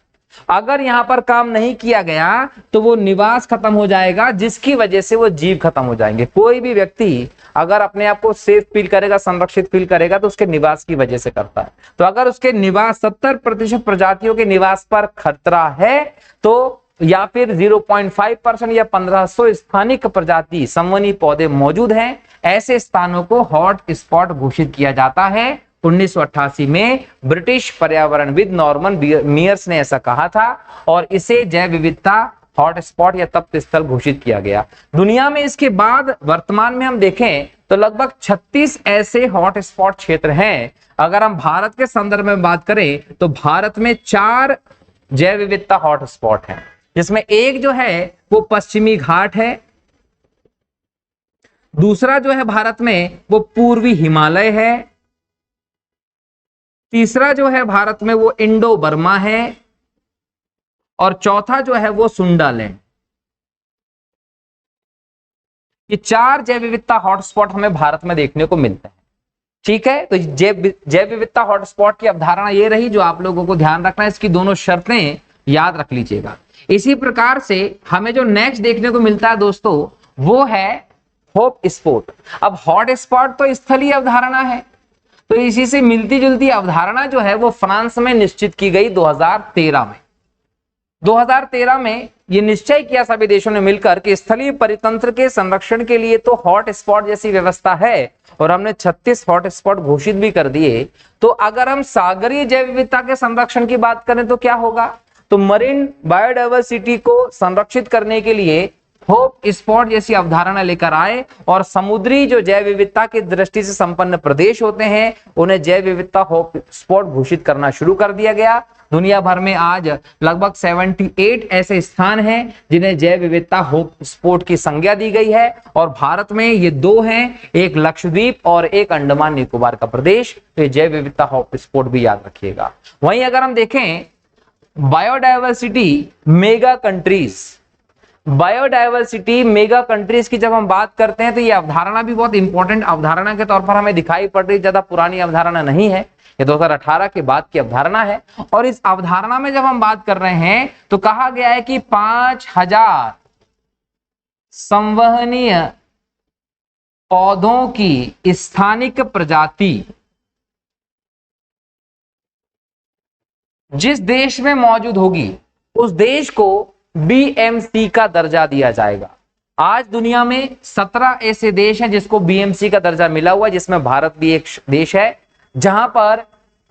अगर यहां पर काम नहीं किया गया तो वो निवास खत्म हो जाएगा, जिसकी वजह से वो जीव खत्म हो जाएंगे। कोई भी व्यक्ति अगर अपने आप को सेफ फील करेगा, संरक्षित फील करेगा, तो उसके निवास की वजह से करता है। तो अगर उसके निवास 70% प्रजातियों के निवास पर खतरा है तो या फिर 0.5% या 1500 स्थानिक प्रजाति संवहनी पौधे मौजूद हैं, ऐसे स्थानों को हॉट स्पॉट घोषित किया जाता है। 1988 में ब्रिटिश पर्यावरणविद नॉर्मन मियर्स ने ऐसा कहा था और इसे जैव विविधता हॉट स्पॉट या तप्त स्थल घोषित किया गया। दुनिया में इसके बाद वर्तमान में हम देखें तो लगभग 36 ऐसे हॉट स्पॉट क्षेत्र हैं। अगर हम भारत के संदर्भ में बात करें तो भारत में 4 जैव विविधता हॉट स्पॉट हैं, जिसमें एक जो है वो पश्चिमी घाट है, दूसरा जो है भारत में वो पूर्वी हिमालय है, तीसरा जो है भारत में वो इंडो बर्मा है, और चौथा जो है वो सुंडालैंड। ये 4 जैव विविधता हॉटस्पॉट हमें भारत में देखने को मिलते हैं। ठीक है, तो जैव विविधता हॉटस्पॉट की अवधारणा ये रही जो आप लोगों को ध्यान रखना है, इसकी दोनों शर्तें याद रख लीजिएगा। इसी प्रकार से हमें जो नेक्स्ट देखने को मिलता है दोस्तों वो है हॉट स्पॉट। अब हॉट स्पॉट तो स्थलीय अवधारणा है, तो इसी से मिलती जुलती अवधारणा जो है वो फ्रांस में निश्चित की गई 2013 में। 2013 में ये निश्चय किया सभी देशों ने मिलकर कि स्थलीय परितंत्र के संरक्षण के लिए तो हॉट स्पॉट जैसी व्यवस्था है, और हमने 36 हॉट स्पॉट घोषित भी कर दिए। तो अगर हम सागरीय जैव विविधता के संरक्षण की बात करें तो क्या होगा, तो मरीन बायोडायवर्सिटी को संरक्षित करने के लिए हॉट स्पॉट जैसी अवधारणा लेकर आए, और समुद्री जो जैव विविधता की दृष्टि से संपन्न प्रदेश होते हैं उन्हें जैव विविधता हॉट स्पॉट घोषित करना शुरू कर दिया गया। दुनिया भर में आज लगभग 78 ऐसे स्थान हैं जिन्हें जैव विविधता हॉट स्पॉट की संज्ञा दी गई है, और भारत में ये 2 हैं, एक लक्षद्वीप और एक अंडमान निकोबार का प्रदेश। तो ये जैव विविधता हॉट स्पॉट भी याद रखिएगा। वहीं अगर हम देखें biodiversity mega countries, biodiversity mega countries की जब हम बात करते हैं तो ये अवधारणा भी बहुत इंपॉर्टेंट अवधारणा के तौर पर हमें दिखाई पड़ रही, ज्यादा पुरानी अवधारणा नहीं है, ये 2018 के बाद की अवधारणा है। और इस अवधारणा में जब हम बात कर रहे हैं तो कहा गया है कि 5000 संवहनीय पौधों की स्थानिक प्रजाति जिस देश में मौजूद होगी उस देश को बीएमसी का दर्जा दिया जाएगा। आज दुनिया में 17 ऐसे देश हैं जिसको बीएमसी का दर्जा मिला हुआ है, जिसमें भारत भी एक देश है, जहां पर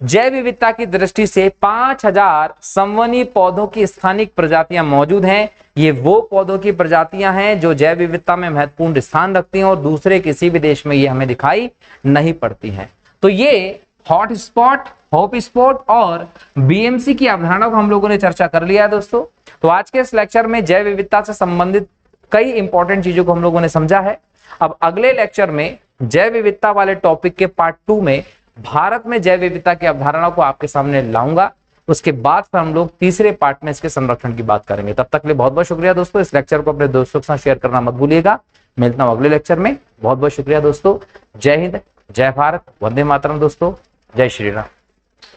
जैव विविधता की दृष्टि से 5000 संवहनीय पौधों की स्थानिक प्रजातियां मौजूद हैं। ये वो पौधों की प्रजातियां हैं जो जैव विविधता में महत्वपूर्ण स्थान रखती हैं और दूसरे किसी भी देश में ये हमें दिखाई नहीं पड़ती हैं। तो ये हॉट स्पॉट, हॉट स्पॉट और बीएमसी की अवधारणा को हम लोगों ने चर्चा कर लिया है दोस्तों। तो आज के इस लेक्चर में जैव विविधता से संबंधित कई इंपॉर्टेंट चीजों को हम लोगों ने समझा है। अब अगले लेक्चर में जैव विविधता वाले टॉपिक के पार्ट 2 में भारत में जैव विविधता की अवधारणा को आपके सामने लाऊंगा। उसके बाद फिर हम लोग तीसरे पार्ट में इसके संरक्षण की बात करेंगे। तब तक के लिए बहुत बहुत शुक्रिया दोस्तों। इस लेक्चर को अपने दोस्तों के साथ शेयर करना मत भूलिएगा। मिलता हूं अगले लेक्चर में। बहुत बहुत शुक्रिया दोस्तों। जय हिंद, जय भारत, वंदे मातरम दोस्तों। जय श्री राम।